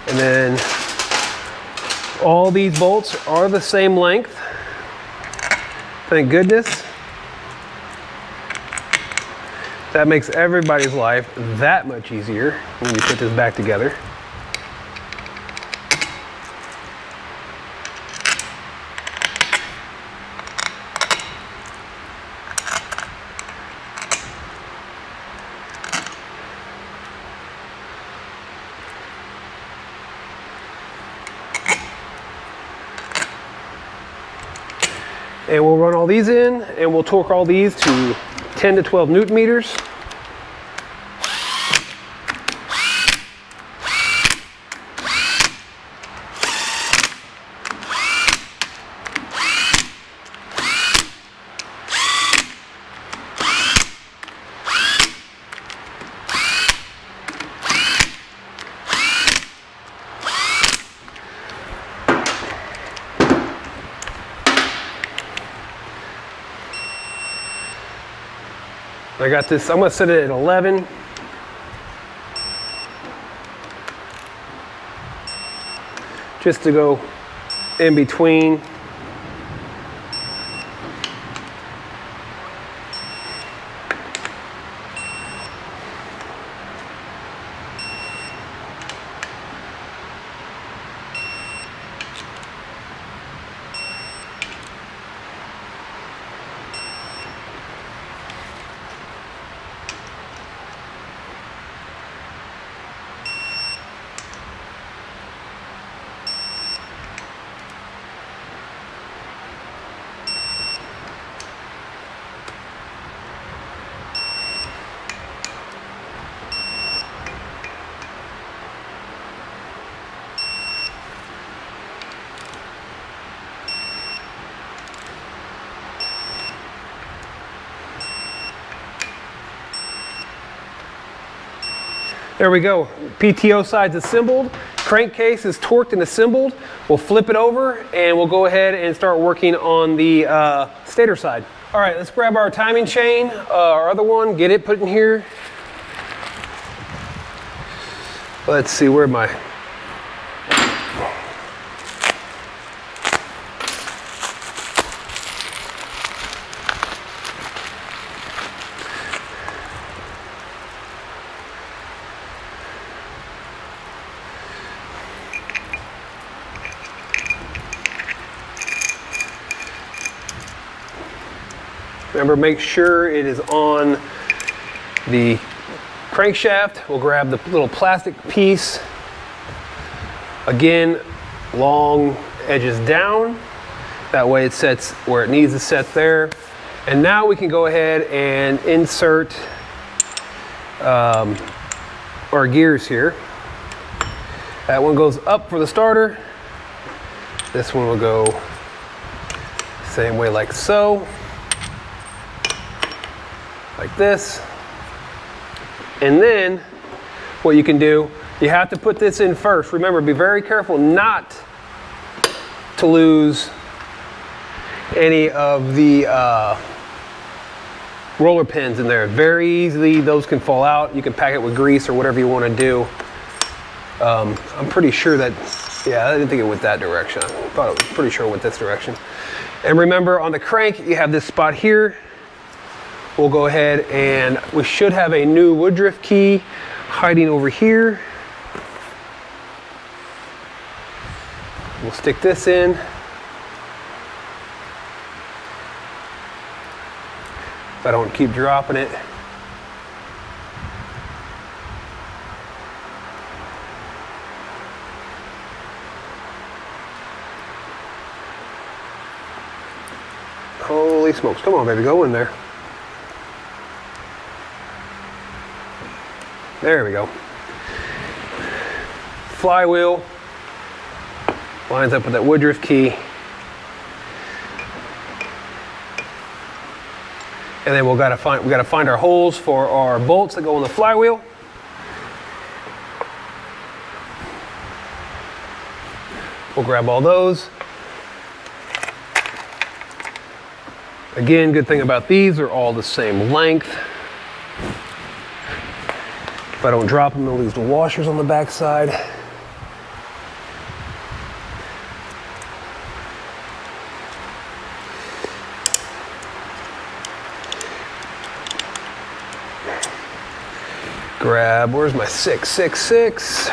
And then all these bolts are the same length. Thank goodness. That makes everybody's life that much easier when you put this back together. And we'll run all these in and we'll torque all these to 10 to 12 Newton meters. I got this, I'm gonna set it at 11. Just to go in between. There we go. PTO side's assembled. Crankcase is torqued and assembled. We'll flip it over and we'll go ahead and start working on the stator side. All right, let's grab our timing chain, our other one, get it put in here. Let's see, where am I? Remember, make sure it is on the crankshaft. We'll grab the little plastic piece. Again, long edges down. That way it sets where it needs to set there. And now we can go ahead and insert our gears here. That one goes up for the starter. This one will go same way like so. Like this. And then what you can do, you have to put this in first. Remember, be very careful not to lose any of the roller pins in there. Very easily, those can fall out. You can pack it with grease or whatever you want to do. I'm pretty sure that, yeah, I didn't think it went that direction. I thought it was pretty sure it went this direction. And remember, on the crank, you have this spot here. We'll go ahead and we should have a new Woodruff key hiding over here. We'll stick this in. If I don't keep dropping it. Holy smokes, come on baby, go in there. There we go. Flywheel lines up with that Woodruff key. And then we gotta find our holes for our bolts that go on the flywheel. We'll grab all those. Again, good thing about these, they're all the same length. If I don't drop them, I'll lose the washers on the back side. Grab, where's my 666?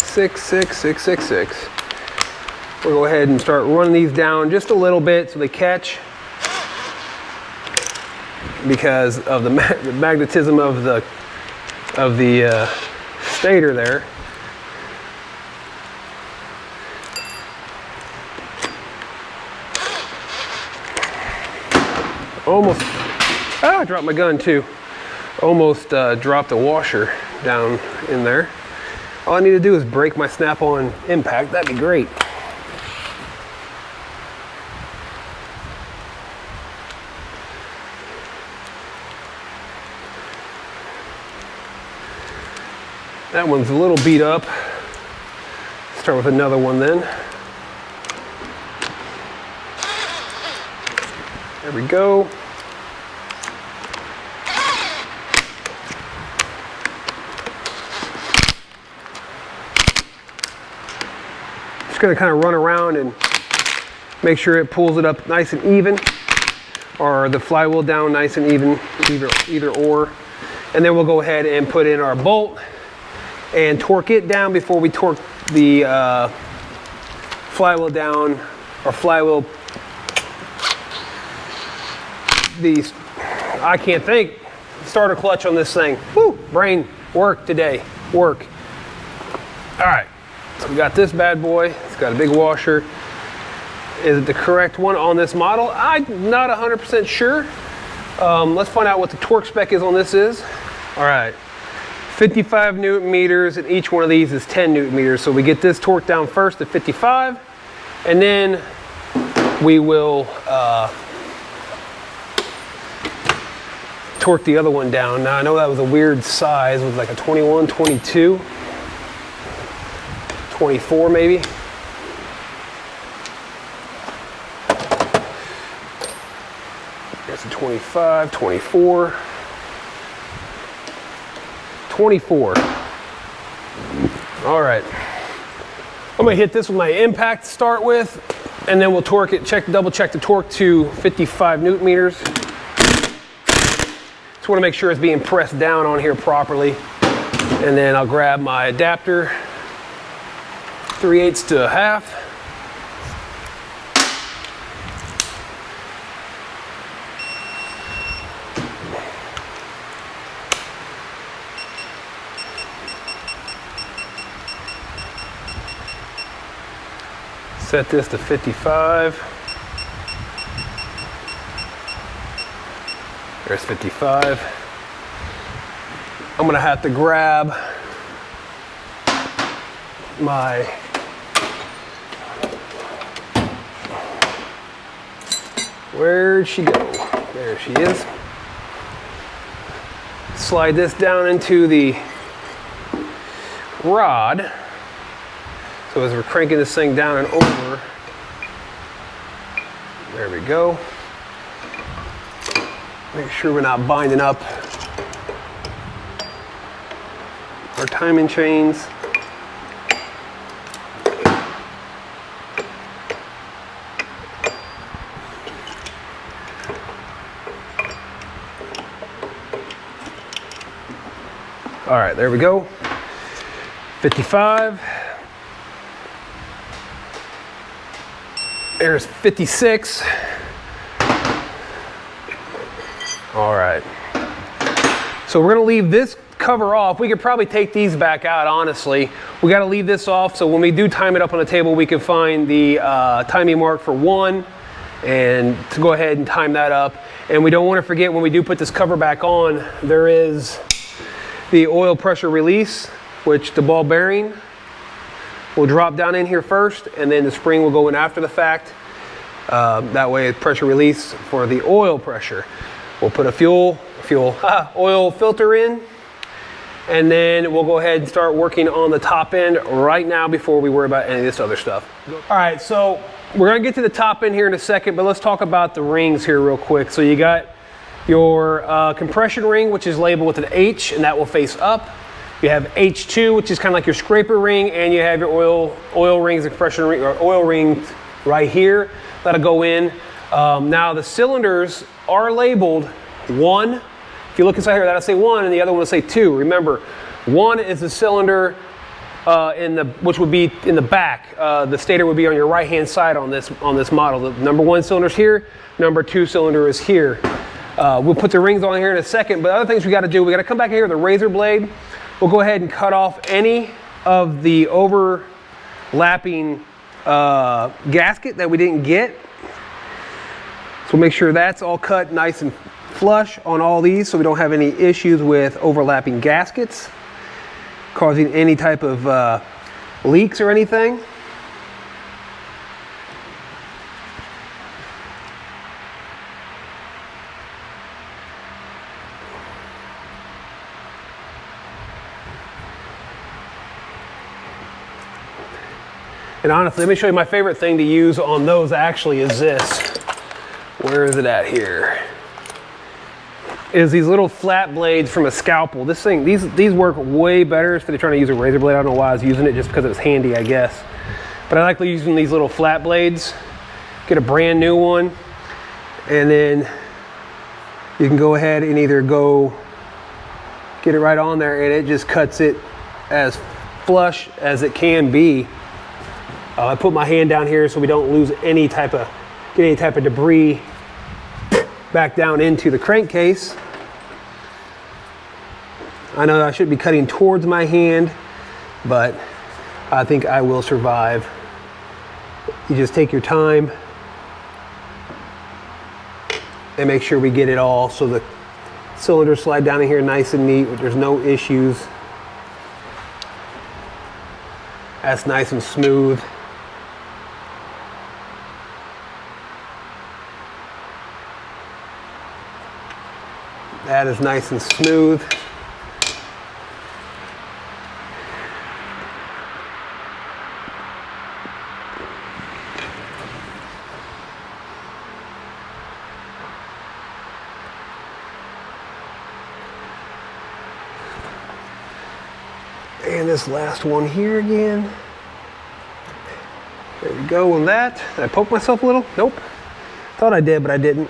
66666. We'll go ahead and start running these down just a little bit so they catch, because of the magnetism of the stator there. Almost, I dropped my gun too. Almost dropped the washer down in there. All I need to do is break my snap-on impact. That'd be great. That one's a little beat up. Start with another one then. There we go. Just gonna kind of run around and make sure it pulls it up nice and even, or the flywheel down nice and even, either or. And then we'll go ahead and put in our bolt and torque it down before we torque the flywheel down, or flywheel, I can't think, starter clutch on this thing. Woo, brain work today, work. All right, so we got this bad boy. It's got a big washer. Is it the correct one on this model? I'm not 100% sure. Let's find out what the torque spec is on this is. All right. 55 Newton meters, and each one of these is 10 Newton meters. So we get this torque down first to 55, and then we will torque the other one down. Now I know that was a weird size, with like a 21, 22, 24 maybe. That's a 25, 24, 24. All right. I'm gonna hit this with my impact to start with, and then we'll torque it, double check the torque to 55 Newton meters. Just wanna make sure it's being pressed down on here properly. And then I'll grab my adapter, 3/8 to 1/2. Set this to 55. There's 55. I'm gonna have to grab my where'd she go? There she is. Slide this down into the rod. So as we're cranking this thing down and over, there we go. Make sure we're not binding up our timing chains. All right, there we go. 55. There's 56. All right. So we're gonna leave this cover off. We could probably take these back out, honestly. We gotta leave this off so when we do time it up on the table, we can find the timing mark for 1 and to go ahead and time that up. And we don't wanna forget, when we do put this cover back on, there is the oil pressure release, which the ball bearing will drop down in here first, and then the spring will go in after the fact. That way it's pressure release for the oil pressure. We'll put a oil filter in, and then we'll go ahead and start working on the top end right now before we worry about any of this other stuff. All right, so we're gonna get to the top end here in a second, but let's talk about the rings here real quick. So you got your compression ring, which is labeled with an H, and that will face up. You have H2, which is kind of like your scraper ring, and you have your oil rings and compression ring, or oil rings right here that'll go in. Now the cylinders are labeled 1. If you look inside here, that'll say 1, and the other one will say 2. Remember, 1 is the cylinder which would be in the back. The stator would be on your right-hand side on this model. The number 1 cylinder is here. Number 2 cylinder is here. We'll put the rings on here in a second, but other things we got to do, we got to come back here with a razor blade. We'll go ahead and cut off any of the overlapping gasket that we didn't get. So we'll make sure that's all cut nice and flush on all these, so we don't have any issues with overlapping gaskets causing any type of leaks or anything. And honestly, let me show you my favorite thing to use on those actually is this. Where is it at here? Is these little flat blades from a scalpel. This thing, these work way better instead of trying to use a razor blade. I don't know why I was using it, just because it was handy, I guess. But I like using these little flat blades. Get a brand new one, and then you can go ahead and either get it right on there, and it just cuts it as flush as it can be. I put my hand down here so we don't lose get any type of debris back down into the crankcase. I know I should be cutting towards my hand, but I think I will survive. You just take your time and make sure we get it all so the cylinders slide down in here nice and neat. There's no issues. That's nice and smooth. that is nice and smooth. And this last one here again. There we go on that. Did I poke myself a little? Nope. Thought I did, but I didn't.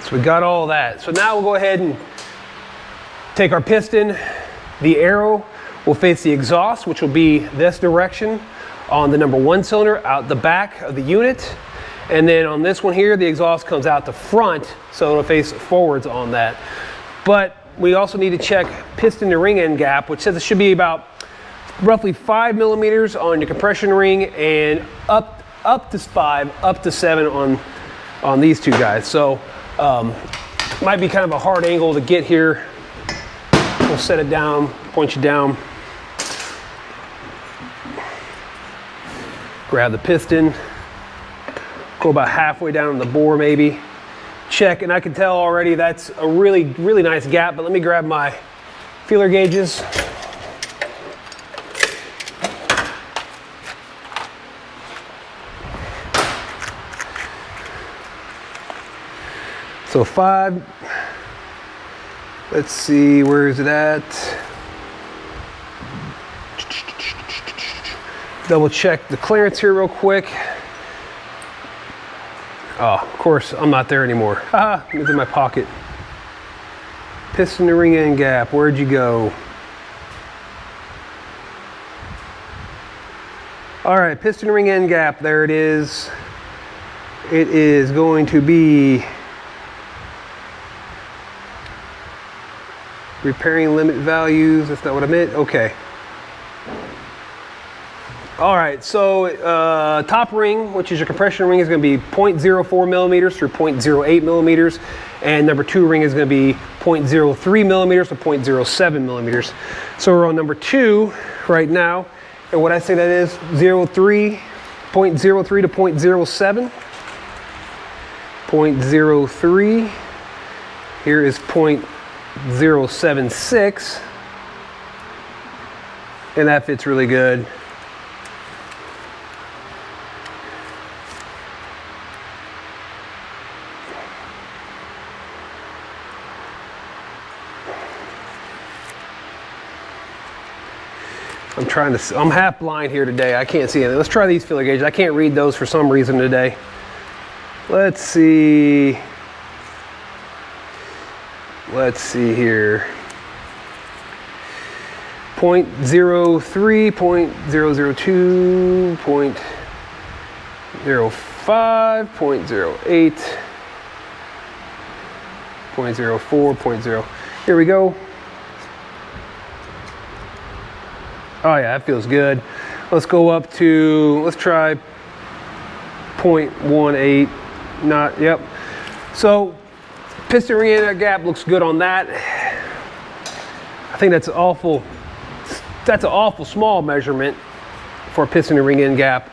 So we got all that. So now we'll go ahead and take our piston. The arrow will face the exhaust, which will be this direction on the number 1 cylinder out the back of the unit. And then on this one here, the exhaust comes out the front, so it'll face forwards on that. But we also need to check piston to ring end gap, which says it should be about roughly 5 millimeters on your compression ring and up to 5, up to 7 on these two guys. So might be kind of a hard angle to get here. We'll set it down, point you down. Grab the piston. Go about halfway down the bore maybe. Check, and I can tell already that's a really, really nice gap, but let me grab my feeler gauges. So 5, let's see, where is it at? Double check the clearance here real quick. Oh, of course, I'm not there anymore. Haha, it's in my pocket. Piston to ring end gap, where'd you go? All right, piston to ring end gap, there it is. It is going to be repairing limit values, that's not what I meant, okay. All right, so top ring, which is your compression ring, is going to be 0.04 millimeters through 0.08 millimeters, and number 2 ring is going to be 0.03 millimeters to 0.07 millimeters. So we're on number 2 right now, and what I say that is 0.03 to 0.07. 0.03. Here is 0.076, and that fits really good. I'm half blind here today. I can't see anything. Let's try these feeler gauges. I can't read those for some reason today. Let's see. Let's see here. 0.03, 0.002, 0.05, 0.08, 0.04, 0.0. Here we go. Oh yeah, that feels good. Let's go up to, let's try 0.18, not, yep. So piston ring end gap looks good on that. I think that's an awful small measurement for a piston and ring end gap.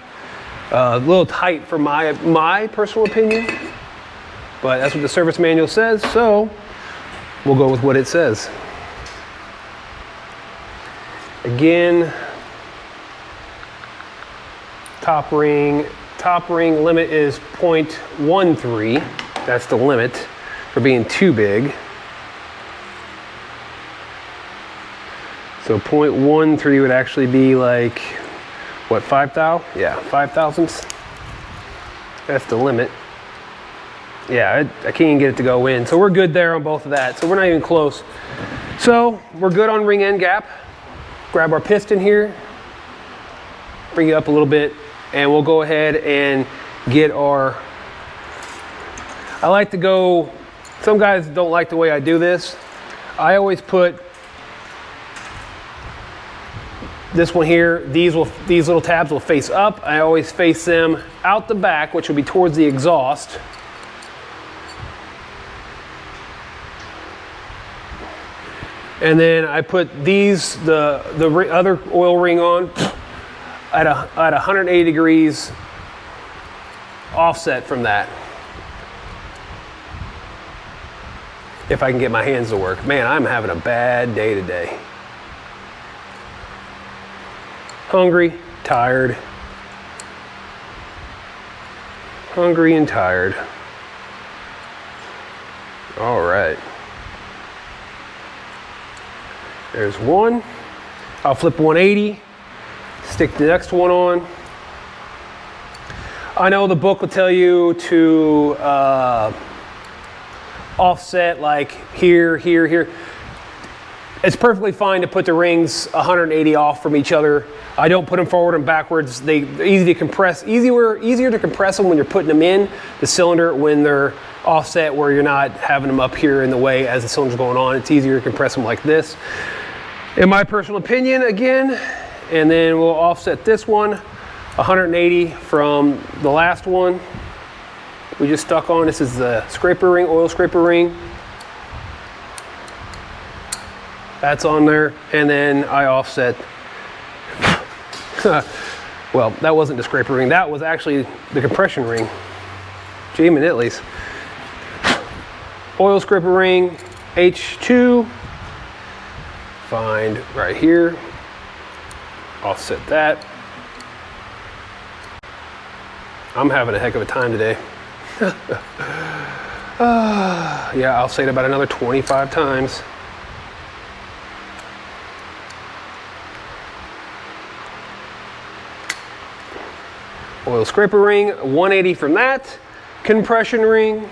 A little tight for my personal opinion, but that's what the service manual says, so we'll go with what it says. Again, top ring limit is 0.13. That's the limit for being too big. So 0.13 would actually be like, what, 5 thou? Yeah, 5 thousandths. That's the limit. Yeah, I can't even get it to go in. So we're good there on both of that. So we're not even close. So we're good on ring end gap. Grab our piston here, bring it up a little bit, and we'll go ahead and get our, I like to go, some guys don't like the way I do this. I always put this one here, these little tabs will face up. I always face them out the back, which will be towards the exhaust. And then I put these, the other oil ring on at 180 degrees offset from that. If I can get my hands to work. Man, I'm having a bad day today. Hungry, tired. Hungry and tired. All right. There's one. I'll flip 180, stick the next one on. I know the book will tell you to offset like here, here, here. It's perfectly fine to put the rings 180 off from each other. I don't put them forward and backwards. They're easy to compress. Easier to compress them when you're putting them in the cylinder when they're offset where you're not having them up here in the way as the cylinder's going on. It's easier to compress them like this. In my personal opinion, again, and then we'll offset this one 180 from the last one we just stuck on. This is the scraper ring, oil scraper ring. That's on there, and then I offset. Well, that wasn't the scraper ring. That was actually the compression ring. Gee, Manitleys. Oil scraper ring, H2. Find right here. Offset that. I'm having a heck of a time today. Yeah, I'll say it about another 25 times. Oil scraper ring, 180 from that. Compression ring.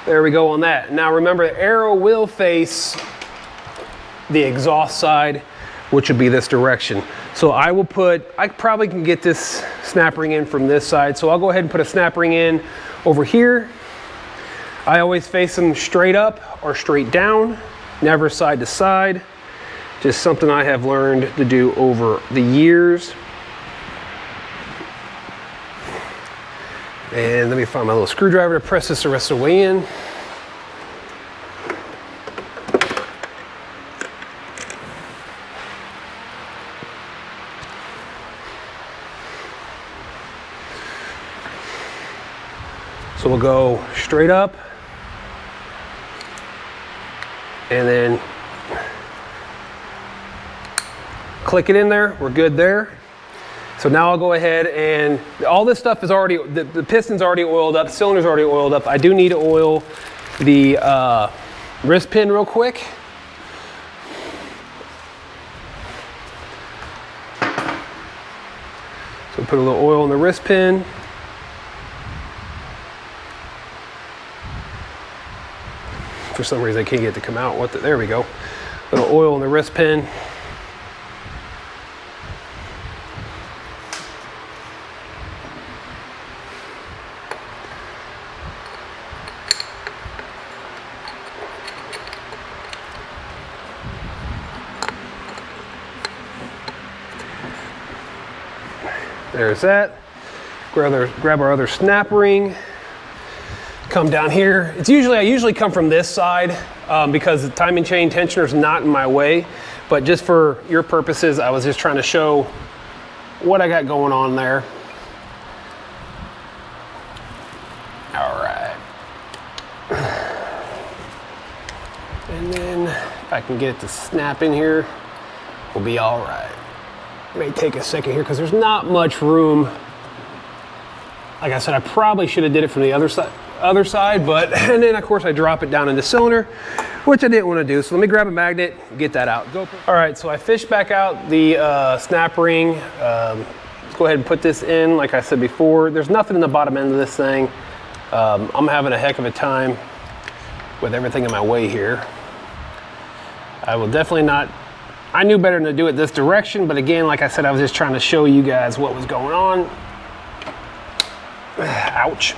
There we go on that. Now remember, the arrow will face the exhaust side, which would be this direction. So I probably can get this snap ring in from this side. So I'll go ahead and put a snap ring in over here. I always face them straight up or straight down, never side to side. Just something I have learned to do over the years. And let me find my little screwdriver to press this the rest of the way in. So we'll go straight up and then click it in there. We're good there. So now I'll go ahead and all this stuff is already, the piston's already oiled up, the cylinder's already oiled up. I do need to oil the wrist pin real quick. So put a little oil in the wrist pin. For some reason I can't get it to come out. There we go. A little oil in the wrist pin. There's that. Grab our other snap ring. Come down here. I usually come from this side because the timing chain tensioner is not in my way. But just for your purposes, I was just trying to show what I got going on there. All right. And then if I can get it to snap in here, we'll be all right. May take a second here because there's not much room. Like I said, I probably should have did it from the other side, but and then of course I drop it down in the cylinder, which I didn't want to do. So let me grab a magnet, get that out. All right, so I fished back out the snap ring. Let's go ahead and put this in. Like I said before, there's nothing in the bottom end of this thing. I'm having a heck of a time with everything in my way here. I will definitely not. I knew better than to do it this direction, but again, like I said, I was just trying to show you guys what was going on. Ouch.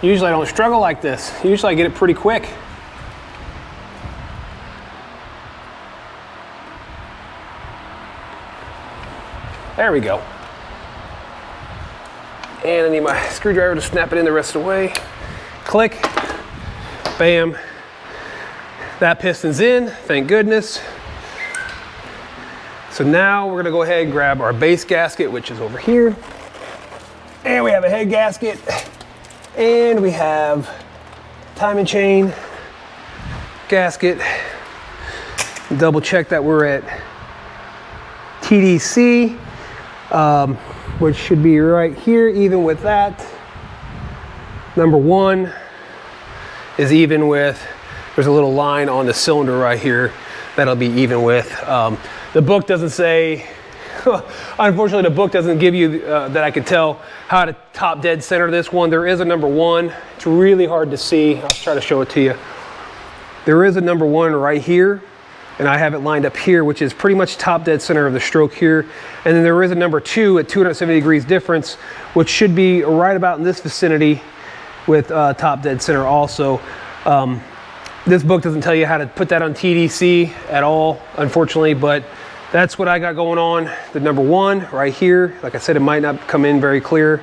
Usually I don't struggle like this. Usually I get it pretty quick. There we go. And I need my screwdriver to snap it in the rest of the way. Click, bam. That piston's in, thank goodness. So now we're gonna go ahead and grab our base gasket, which is over here. And we have a head gasket. And we have timing chain, gasket. Double check that we're at TDC, which should be right here, even with that. Number 1 is even with, there's a little line on the cylinder right here that'll be even with. The book doesn't say, unfortunately the book doesn't give you, that I could tell how to top dead center this one. There is a number 1. It's really hard to see. I'll try to show it to you. There is a number 1 right here, and I have it lined up here, which is pretty much top dead center of the stroke here. And then there is a number 2 at 270 degrees difference, which should be right about in this vicinity with top dead center also. This book doesn't tell you how to put that on TDC at all, unfortunately, but that's what I got going on. The number 1 right here, like I said, it might not come in very clear.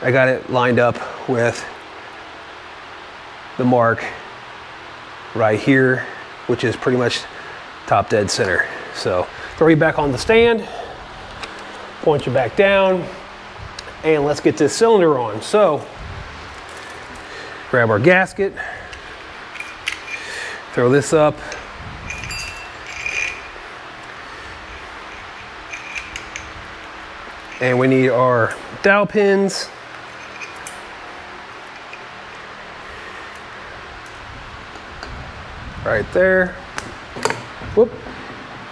I got it lined up with the mark right here, which is pretty much top dead center. So throw you back on the stand, point you back down, and let's get this cylinder on. So grab our gasket, throw this up. And we need our dowel pins. Right there. Whoop.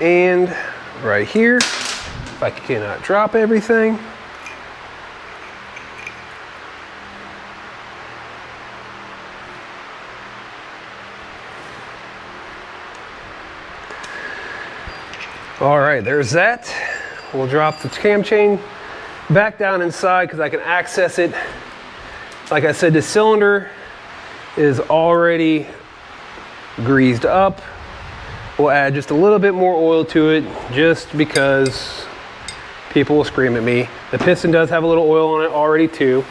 And right here. If I cannot drop everything. All right, there's that. We'll drop the cam chain back down inside because I can access it. Like I said, the cylinder is already greased up. We'll add just a little bit more oil to it just because people will scream at me. The piston does have a little oil on it already too.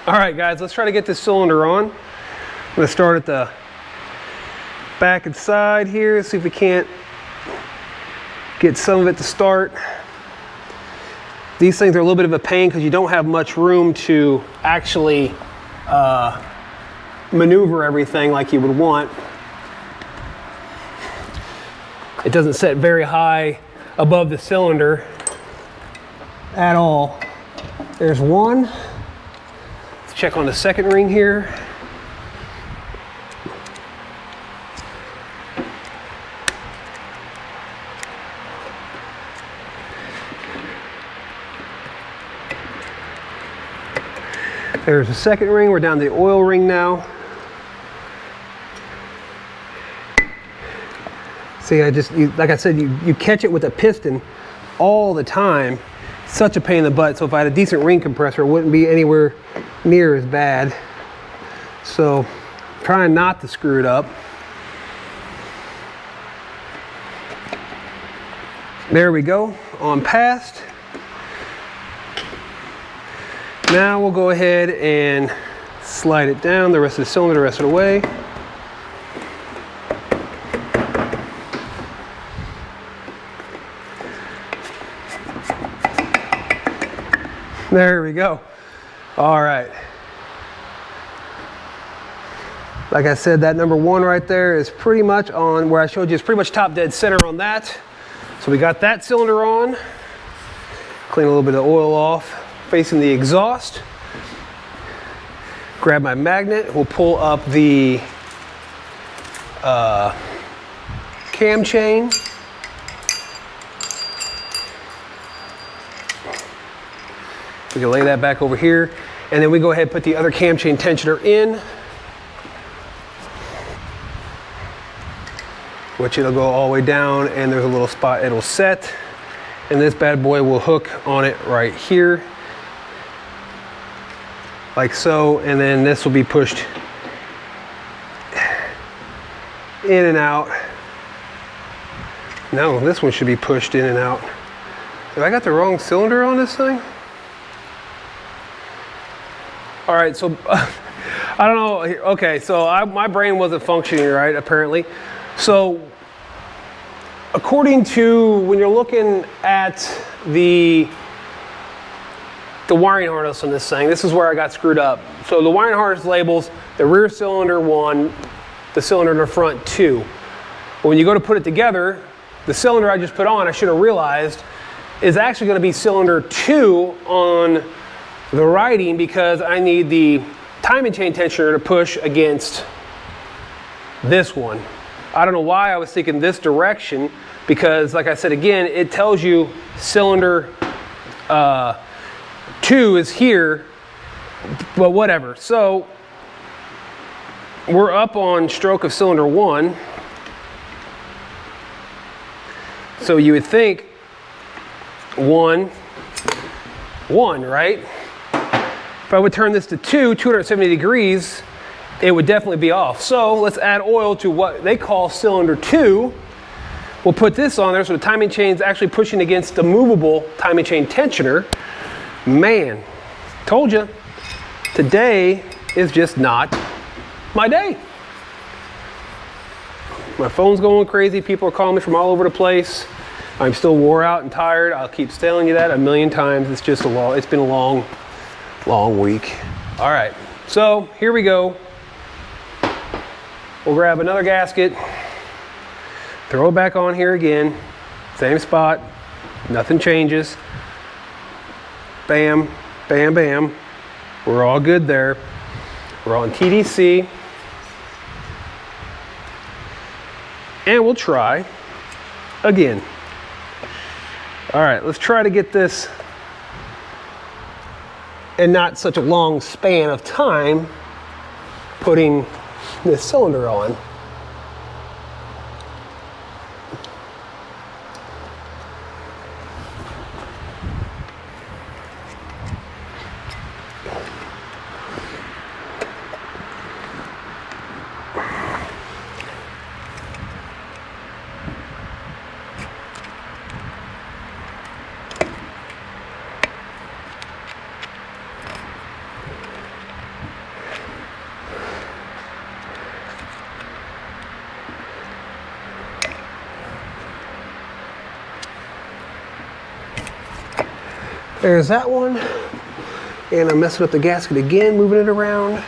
All right, guys, let's try to get this cylinder on. I'm gonna start at the back and side here, see if we can't get some of it to start. These things are a little bit of a pain because you don't have much room to actually maneuver everything like you would want. It doesn't set very high above the cylinder at all. There's one. Let's check on the second ring here. There's the second ring. We're down to the oil ring now. See, like I said, you catch it with a piston all the time. Such a pain in the butt. So if I had a decent ring compressor, it wouldn't be anywhere near as bad. So trying not to screw it up. There we go, on past. Now we'll go ahead and slide it down the rest of the cylinder, the rest of the way. There we go. All right. Like I said, that number one right there is pretty much on where I showed you. It's pretty much top dead center on that. So we got that cylinder on. Clean a little bit of oil off. Facing the exhaust. Grab my magnet. We'll pull up the cam chain. We can lay that back over here. And then we go ahead and put the other cam chain tensioner in, which it'll go all the way down, and there's a little spot it'll set. And this bad boy will hook on it right here. Like so, and then this will be pushed in and out. No, this one should be pushed in and out. Have I got the wrong cylinder on this thing? All right, so I don't know. Okay, so my brain wasn't functioning right, apparently. So according to, when you're looking at the wiring harness on this thing, this is where I got screwed up. So the wiring harness labels the rear cylinder 1, the cylinder in the front 2. But when you go to put it together, the cylinder I just put on, I should have realized, is actually going to be cylinder 2 on the writing, because I need the timing chain tensioner to push against this one. I don't know why I was thinking this direction, because like I said again, it tells you cylinder 2 is here, but whatever. So we're up on stroke of cylinder 1. So you would think 1, 1, right? If I would turn this to 2, 270 degrees, it would definitely be off. So let's add oil to what they call cylinder 2. We'll put this on there so the timing chain's actually pushing against the movable timing chain tensioner. Man, told you, today is just not my day. My phone's going crazy. People are calling me from all over the place. I'm still wore out and tired. I'll keep telling you that a million times. It's just it's been a long week. All right, so here we go. We'll grab another gasket, throw it back on here again, same spot, nothing changes. Bam, bam, bam. We're all good there. We're on TDC. And we'll try again. All right, let's try to get this in not such a long span of time putting this cylinder on. There's that one. And I'm messing up the gasket again, moving it around.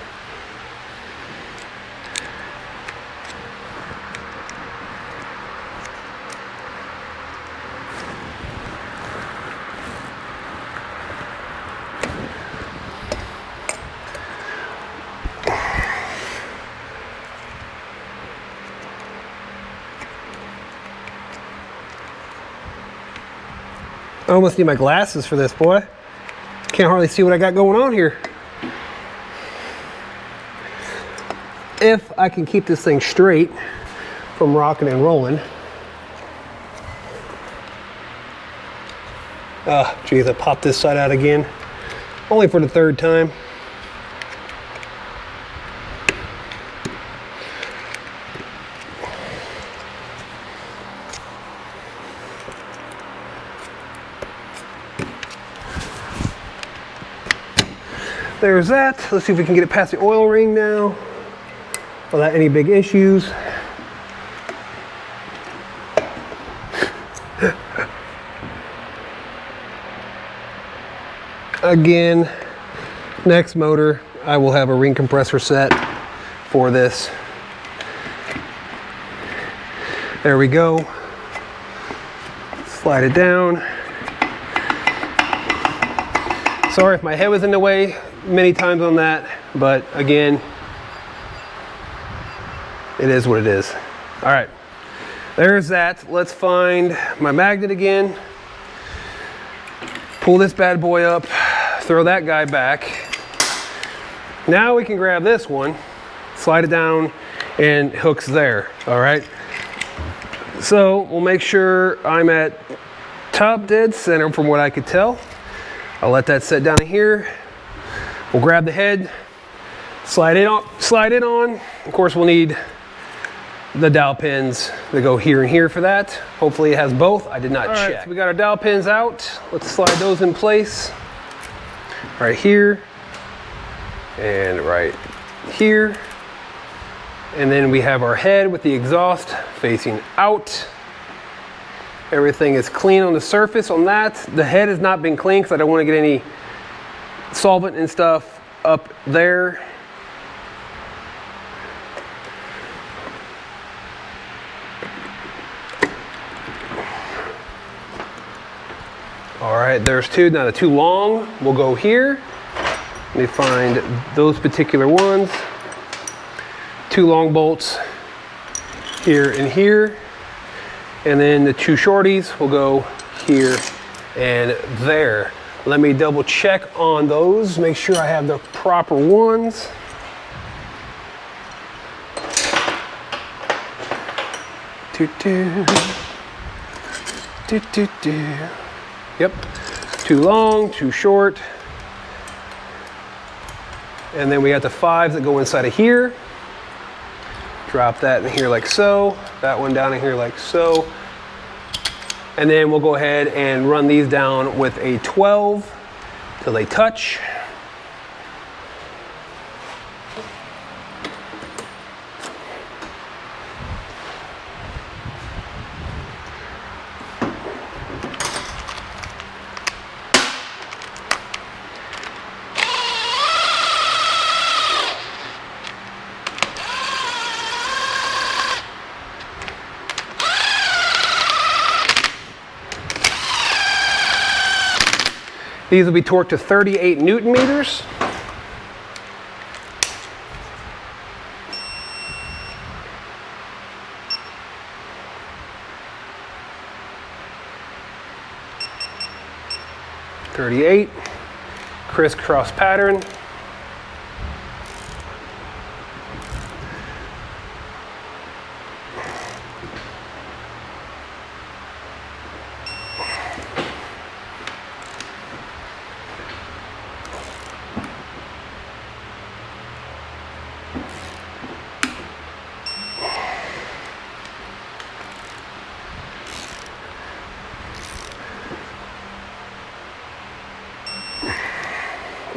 I almost need my glasses for this, boy. Can't hardly see what I got going on here. If I can keep this thing straight from rocking and rolling. Ah, geez, I popped this side out again. Only for the third time. There's that. Let's see if we can get it past the oil ring now without any big issues. Again, next motor, I will have a ring compressor set for this. There we go. Slide it down. Sorry if my head was in the way many times on that, but again, it is what it is. All right, there's that. Let's find my magnet again. Pull this bad boy up, throw that guy back. Now we can grab this one, slide it down, and hooks there, all right? So we'll make sure I'm at top dead center from what I could tell. I'll let that set down here. We'll grab the head, slide it on. Of course, we'll need the dowel pins that go here and here for that. Hopefully it has both. I did not check. Right, so we got our dowel pins out. Let's slide those in place right here. and right here. And then we have our head with the exhaust facing out. Everything is clean on the surface on that. The head has not been cleaned because I don't want to get any solvent and stuff up there. All right, there's two. Now the two long will go here. Let me find those particular ones. Two long bolts here and here. And then the two shorties will go here and there. Let me double check on those, make sure I have the proper ones. Yep, too long, too short. And then we got the 5s that go inside of here. Drop that in here like so. That one down in here like so. And then we'll go ahead and run these down with a 12 till they touch. These will be torqued to 38 Newton meters. Crisscross pattern.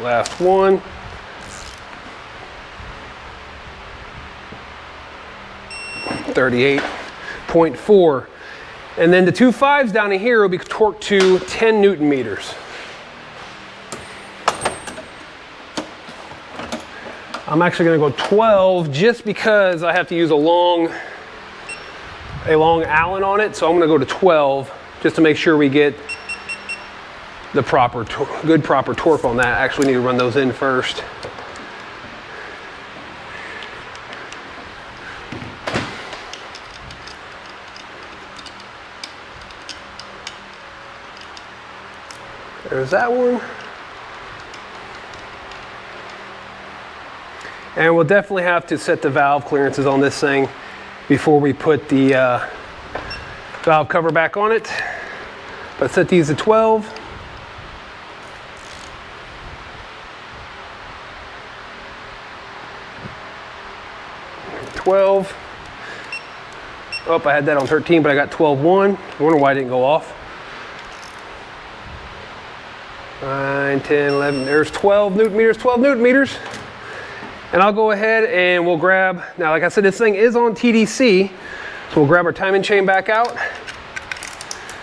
Last one. .4. And then the two 5s down in here will be torqued to 10 Newton meters. I'm actually going to go 12 just because I have to use a long Allen on it. So I'm going to go to 12 just to make sure we get the proper torque on that. Actually need to run those in first. There's that one. And we'll definitely have to set the valve clearances on this thing before we put the valve cover back on it. But set these to 12. Oh, I had that on 13, but I got 12.1. I wonder why it didn't go off. 9, 10, 11, there's 12 Newton meters, 12 Newton meters. And I'll go ahead and we'll grab, now like I said, this thing is on TDC, so we'll grab our timing chain back out.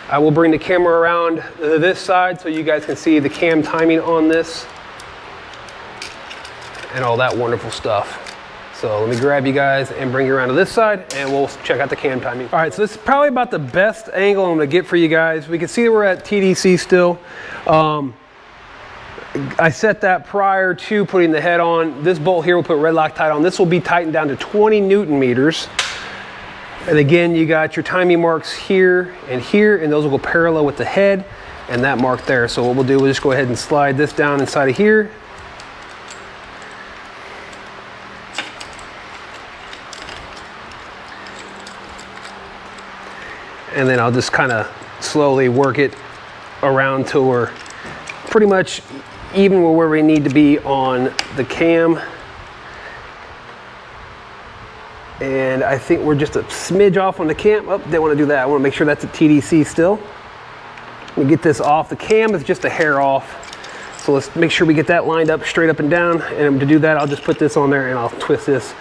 I will bring the camera around this side so you guys can see the cam timing on this and all that wonderful stuff. So let me grab you guys and bring you around to this side and we'll check out the cam timing. All right, so this is probably about the best angle I'm gonna get for you guys. We can see that we're at TDC still. I set that prior to putting the head on. This bolt here will put red Loctite on. This will be tightened down to 20 Newton meters. And again, you got your timing marks here, and those will go parallel with the head and that mark there. So what we'll do, we'll just go ahead and slide this down inside of here. And then I'll just kind of slowly work it around till we're pretty much even with where we need to be on the cam. And I think we're just a smidge off on the cam. Oh, didn't want to do that. I want to make sure that's at TDC still. Let me get this off. The cam is just a hair off. So let's make sure we get that lined up straight up and down. And to do that, I'll just put this on there and I'll twist this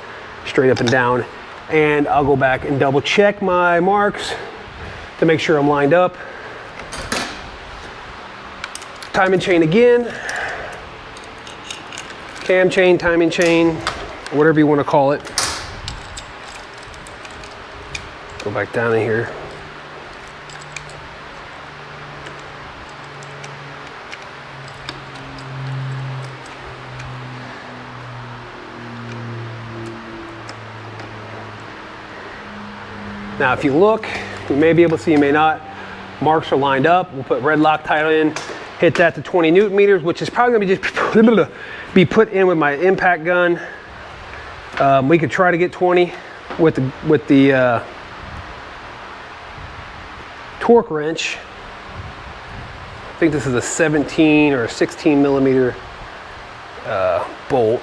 straight up and down. And I'll go back and double check my marks to make sure I'm lined up. Timing chain again. Cam chain, timing chain, whatever you want to call it. Go back down in here. Now, if you look, you may be able to see, you may not. Marks are lined up. We'll put red Loctite in, hit that to 20 Newton meters, which is probably gonna be just be put in with my impact gun. We could try to get 20 with the torque wrench. I think this is a 17 or a 16 millimeter bolt.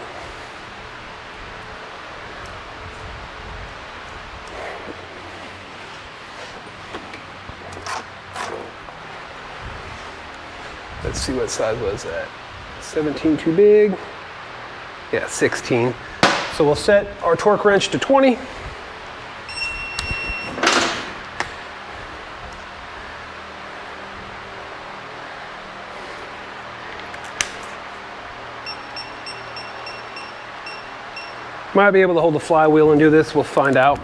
Let's see, what size was that? 17 too big? Yeah, 16. So we'll set our torque wrench to 20. Might be able to hold the flywheel and do this, we'll find out.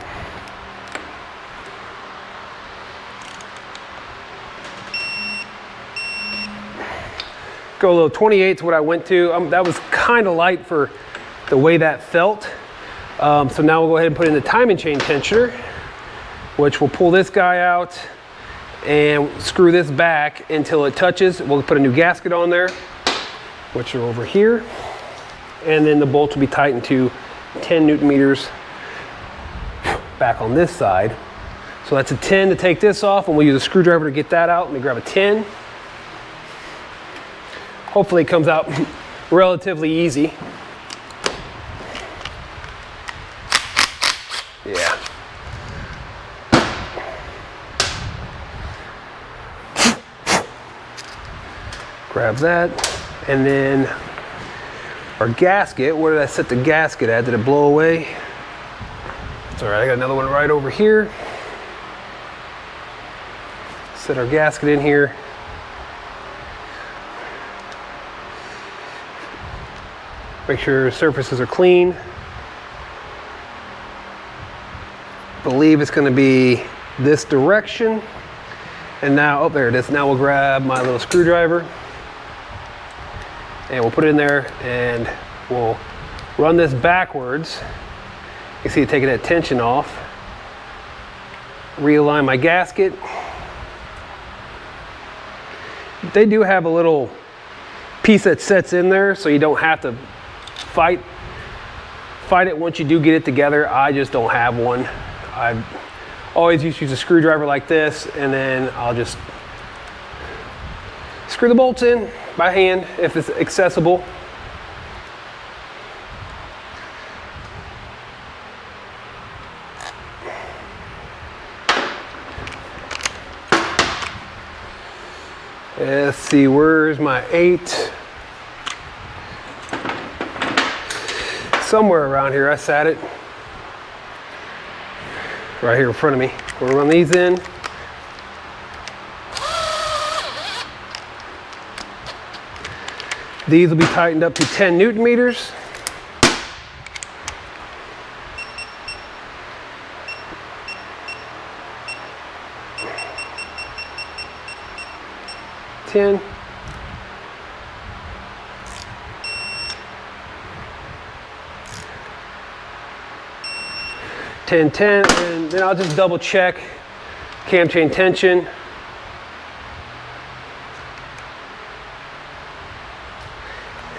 Go a little 28 is what I went to. That was kind of light for the way that felt. So now we'll go ahead and put in the timing chain tensioner, which will pull this guy out and screw this back until it touches. We'll put a new gasket on there, which are over here. And then the bolts will be tightened to 10 Newton meters back on this side. So that's a 10 to take this off, and we'll use a screwdriver to get that out. Let me grab a 10. Hopefully it comes out relatively easy. Yeah. Grab that. And then our gasket, where did I set the gasket at? Did it blow away? It's all right, I got another one right over here. Set our gasket in here. Make sure surfaces are clean. Believe it's gonna be this direction. And now, oh, there it is. Now we'll grab my little screwdriver and we'll put it in there and we'll run this backwards. You see it taking that tension off. Realign my gasket. They do have a little piece that sets in there so you don't have to fight it once you do get it together. I just don't have one. I always used to use a screwdriver like this, and then I'll just screw the bolts in by hand if it's accessible. Let's see, where's my 8? Somewhere around here, I sat it. Right here in front of me. We'll run these in. These will be tightened up to 10 Newton meters. Ten. 10, 10, and then I'll just double check cam chain tension.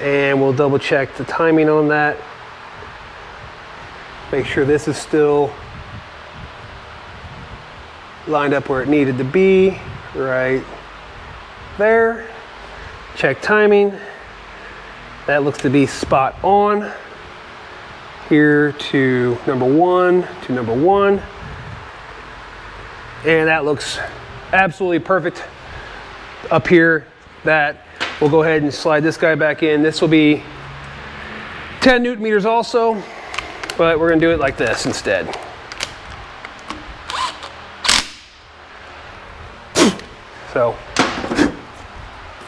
And we'll double check the timing on that. Make sure this is still lined up where it needed to be, right there. Check timing. That looks to be spot on. Here to number 1, and that looks absolutely perfect up here. That We'll go ahead and slide this guy back in. This will be 10 Newton meters also, but we're gonna do it like this instead. So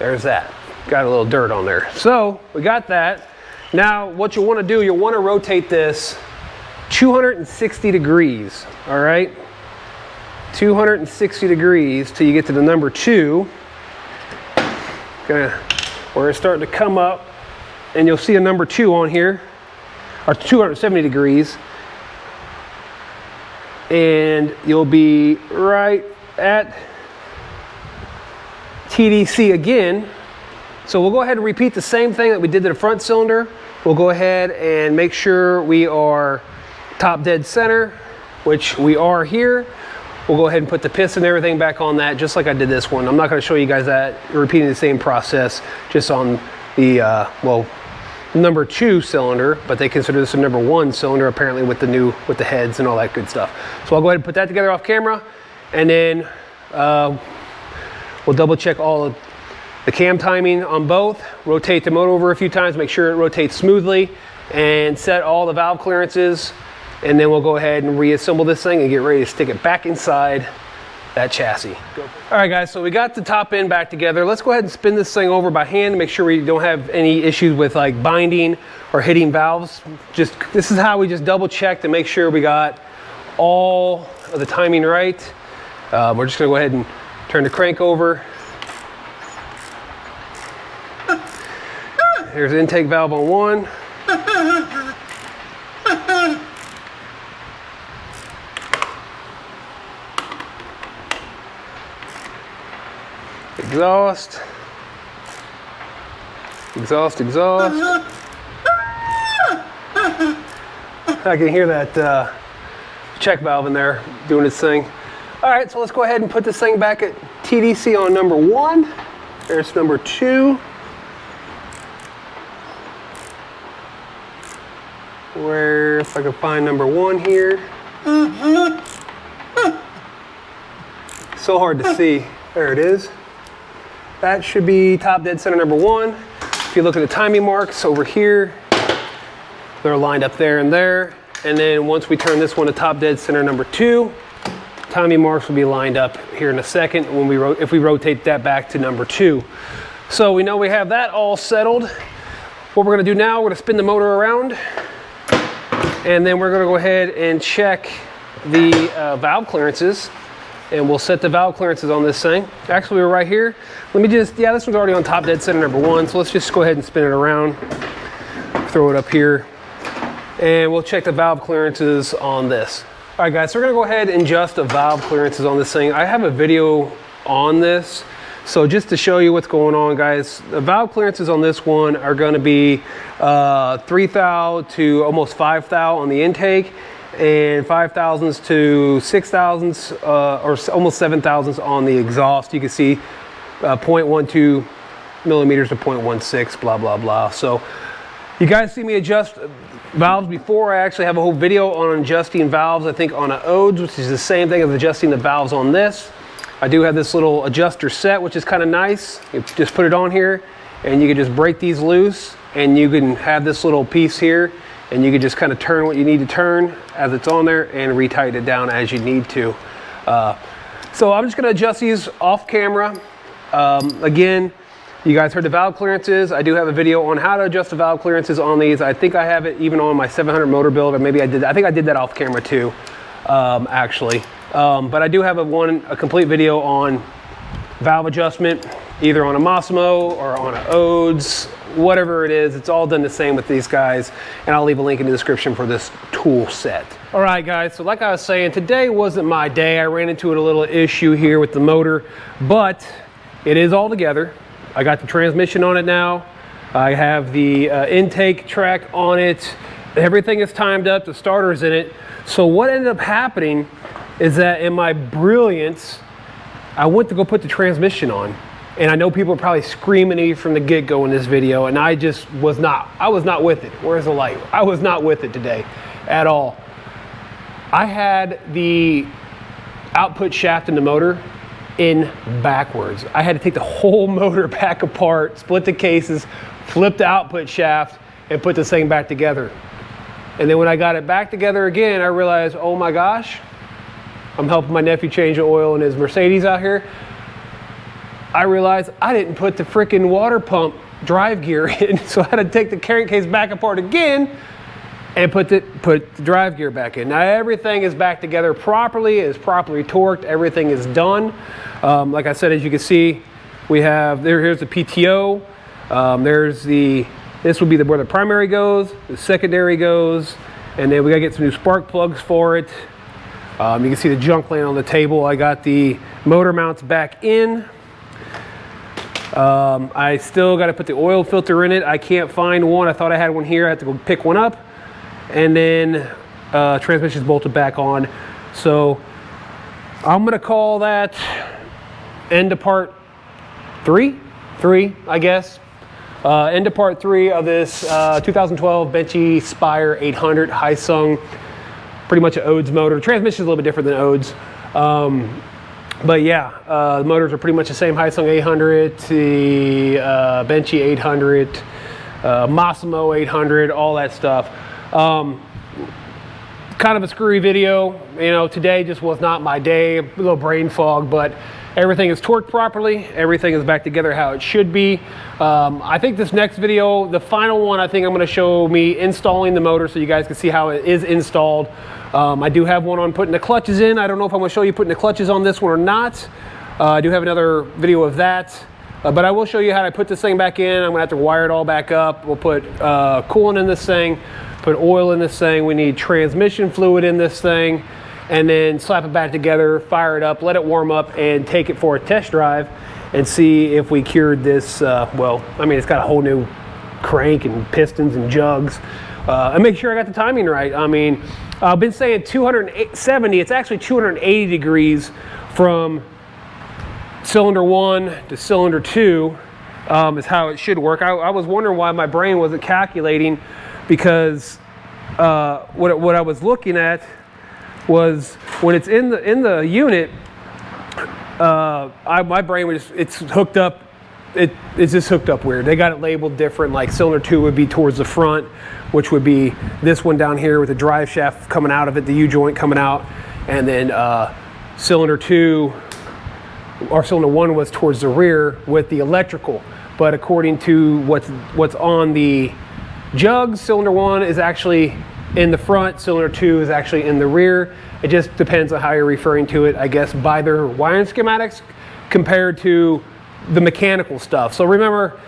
there's that. Got a little dirt on there. So we got that. Now what you want to do, you'll want to rotate this 260 degrees, all right? 260 degrees till you get to the number 2. Where it's starting to come up, and you'll see a number 2 on here, or 270 degrees. And you'll be right at TDC again. So we'll go ahead and repeat the same thing that we did to the front cylinder. We'll go ahead and make sure we are top dead center, which we are here. We'll go ahead and put the piston and everything back on that, just like I did this one. I'm not going to show you guys that, repeating the same process, just on the, well, number 2 cylinder, but they consider this a number 1 cylinder, apparently, with the heads and all that good stuff. So I'll go ahead and put that together off camera, and then we'll double check all of the cam timing on both, rotate the motor over a few times, make sure it rotates smoothly, and set all the valve clearances, and then we'll go ahead and reassemble this thing and get ready to stick it back inside that chassis. All right guys, so we got the top end back together. Let's go ahead and spin this thing over by hand to make sure we don't have any issues with like binding or hitting valves. This is how we just double check to make sure we got all of the timing right. We're just gonna go ahead and turn the crank over. Here's the intake valve on 1. Exhaust. Exhaust, exhaust. I can hear that check valve in there doing its thing. All right, so let's go ahead and put this thing back at TDC on number 1. There's number 2. Where, if I can find number 1 here. So hard to see. There it is. That should be top dead center number 1. If you look at the timing marks over here, they're lined up there and there. And then once we turn this one to top dead center number 2, timing marks will be lined up here in a second when if we rotate that back to number 2. So we know we have that all settled. What we're gonna do now, we're gonna spin the motor around, and then we're gonna go ahead and check the valve clearances, and we'll set the valve clearances on this thing. Actually, we're right here. Let me just, yeah, this one's already on top dead center number 1, so let's just go ahead and spin it around, throw it up here, and we'll check the valve clearances on this. All right guys, so we're gonna go ahead and adjust the valve clearances on this thing. I have a video on this, so just to show you what's going on, guys, the valve clearances on this one are gonna be 3 thou to almost 5 thou on the intake, and 5 thousandths to 6 thousandths, or almost 7 thousandths on the exhaust. You can see 0.12 millimeters to 0.16, blah, blah, blah. So you guys see me adjust valves before. I actually have a whole video on adjusting valves, I think on an OEDS, which is the same thing as adjusting the valves on this. I do have this little adjuster set, which is kind of nice. You just put it on here, and you can just break these loose, and you can have this little piece here, and you can just kind of turn what you need to turn as it's on there and retighten it down as you need to. So I'm just gonna adjust these off camera. Again, you guys heard the valve clearances. I do have a video on how to adjust the valve clearances on these. I think I have it even on my 700 motor build, or maybe I think I did that off camera too, actually. But I do have a complete video on valve adjustment, either on a Massimo or on an OEDS, whatever it is. It's all done the same with these guys, and I'll leave a link in the description for this tool set. All right guys, so like I was saying, today wasn't my day. I ran into a little issue here with the motor, but it is all together. I got the transmission on it now. I have the intake track on it. Everything is timed up, the starter's in it. So what ended up happening is that in my brilliance, I went to go put the transmission on. And I know people are probably screaming at me from the get-go in this video, and I just was not. I was not with it. Where's the light? I was not with it today at all. I had the output shaft in the motor in backwards. I had to take the whole motor back apart, split the cases, flip the output shaft, and put this thing back together. And then when I got it back together again, I realized, oh my gosh, I'm helping my nephew change the oil in his Mercedes out here. I realized I didn't put the freaking water pump drive gear in, so I had to take the crankcase back apart again and put the drive gear back in. Now everything is back together properly, is properly torqued, everything is done. Like I said, as you can see, we have, here's the PTO, this would be where the primary goes, the secondary goes, and then we gotta get some new spark plugs for it. You can see the junk laying on the table. I got the motor mounts back in. I still got to put the oil filter in it. I can't find one. I thought I had one here. I have to go pick one up. And then transmission's bolted back on. So I'm going to call that end of part three, I guess. End of part 3 of this 2012 Bennche Spire 800 high-sung, pretty much an Odes motor. The transmission's a little bit different than Odes. But yeah, the motors are pretty much the same. High-sung 800, the Bennche 800, Massimo 800, all that stuff. Kind of a screwy video. You know, today just was not my day. A little brain fog, but everything is torqued properly. Everything is back together how it should be. I think this next video, the final one, I think I'm going to show me installing the motor so you guys can see how it is installed. I do have one on putting the clutches in. I don't know if I'm going to show you putting the clutches on this one or not. I do have another video of that. But I will show you how to put this thing back in. I'm going to have to wire it all back up. We'll put coolant in this thing, put oil in this thing. We need transmission fluid in this thing. And then slap it back together, fire it up, let it warm up, and take it for a test drive and see if we cured this. Well, I mean, it's got a whole new crank and pistons and jugs. And make sure I got the timing right. I mean, I've been saying 270, it's actually 280 degrees from cylinder 1 to cylinder 2 is how it should work. I was wondering why my brain wasn't calculating, because what I was looking at was when it's in the unit, my brain was it's hooked up. It's just hooked up weird. They got it labeled different. Like cylinder 2 would be towards the front, which would be this one down here with the drive shaft coming out of it, the U joint coming out, and then cylinder 2 or cylinder 1 was towards the rear with the electrical. But according to what's on the jugs, cylinder 1 is actually in the front, cylinder 2 is actually in the rear. It just depends on how you're referring to it, I guess, by their wiring schematics compared to the mechanical stuff. So remember,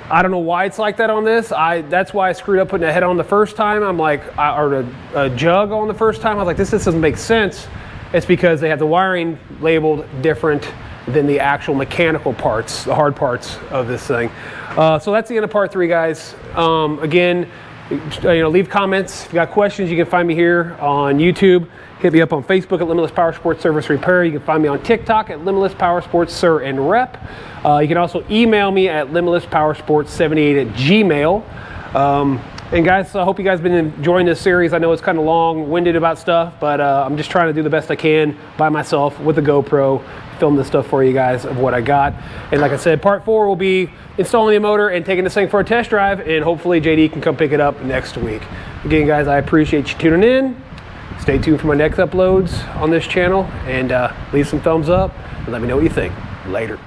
I don't know why it's like that on this. That's why I screwed up putting a head on the first time. I'm like, or a jug on the first time. I was like, this doesn't make sense. It's because they have the wiring labeled different than the actual mechanical parts, the hard parts of this thing. So that's the end of part 3, guys. Again, leave comments. If you got questions, you can find me here on YouTube. Hit me up on Facebook at Limitless Power Sports Service Repair. You can find me on TikTok at Limitless Power Sports Sir and Rep. You can also email me at limitlesspowersports78@gmail. And guys, I hope you guys have been enjoying this series. I know it's kind of long-winded about stuff, but I'm just trying to do the best I can by myself with the GoPro, film this stuff for you guys of what I got. And like I said, part 4 will be installing the motor and taking this thing for a test drive, and hopefully JD can come pick it up next week. Again, guys, I appreciate you tuning in. Stay tuned for my next uploads on this channel, and leave some thumbs up and let me know what you think. Later.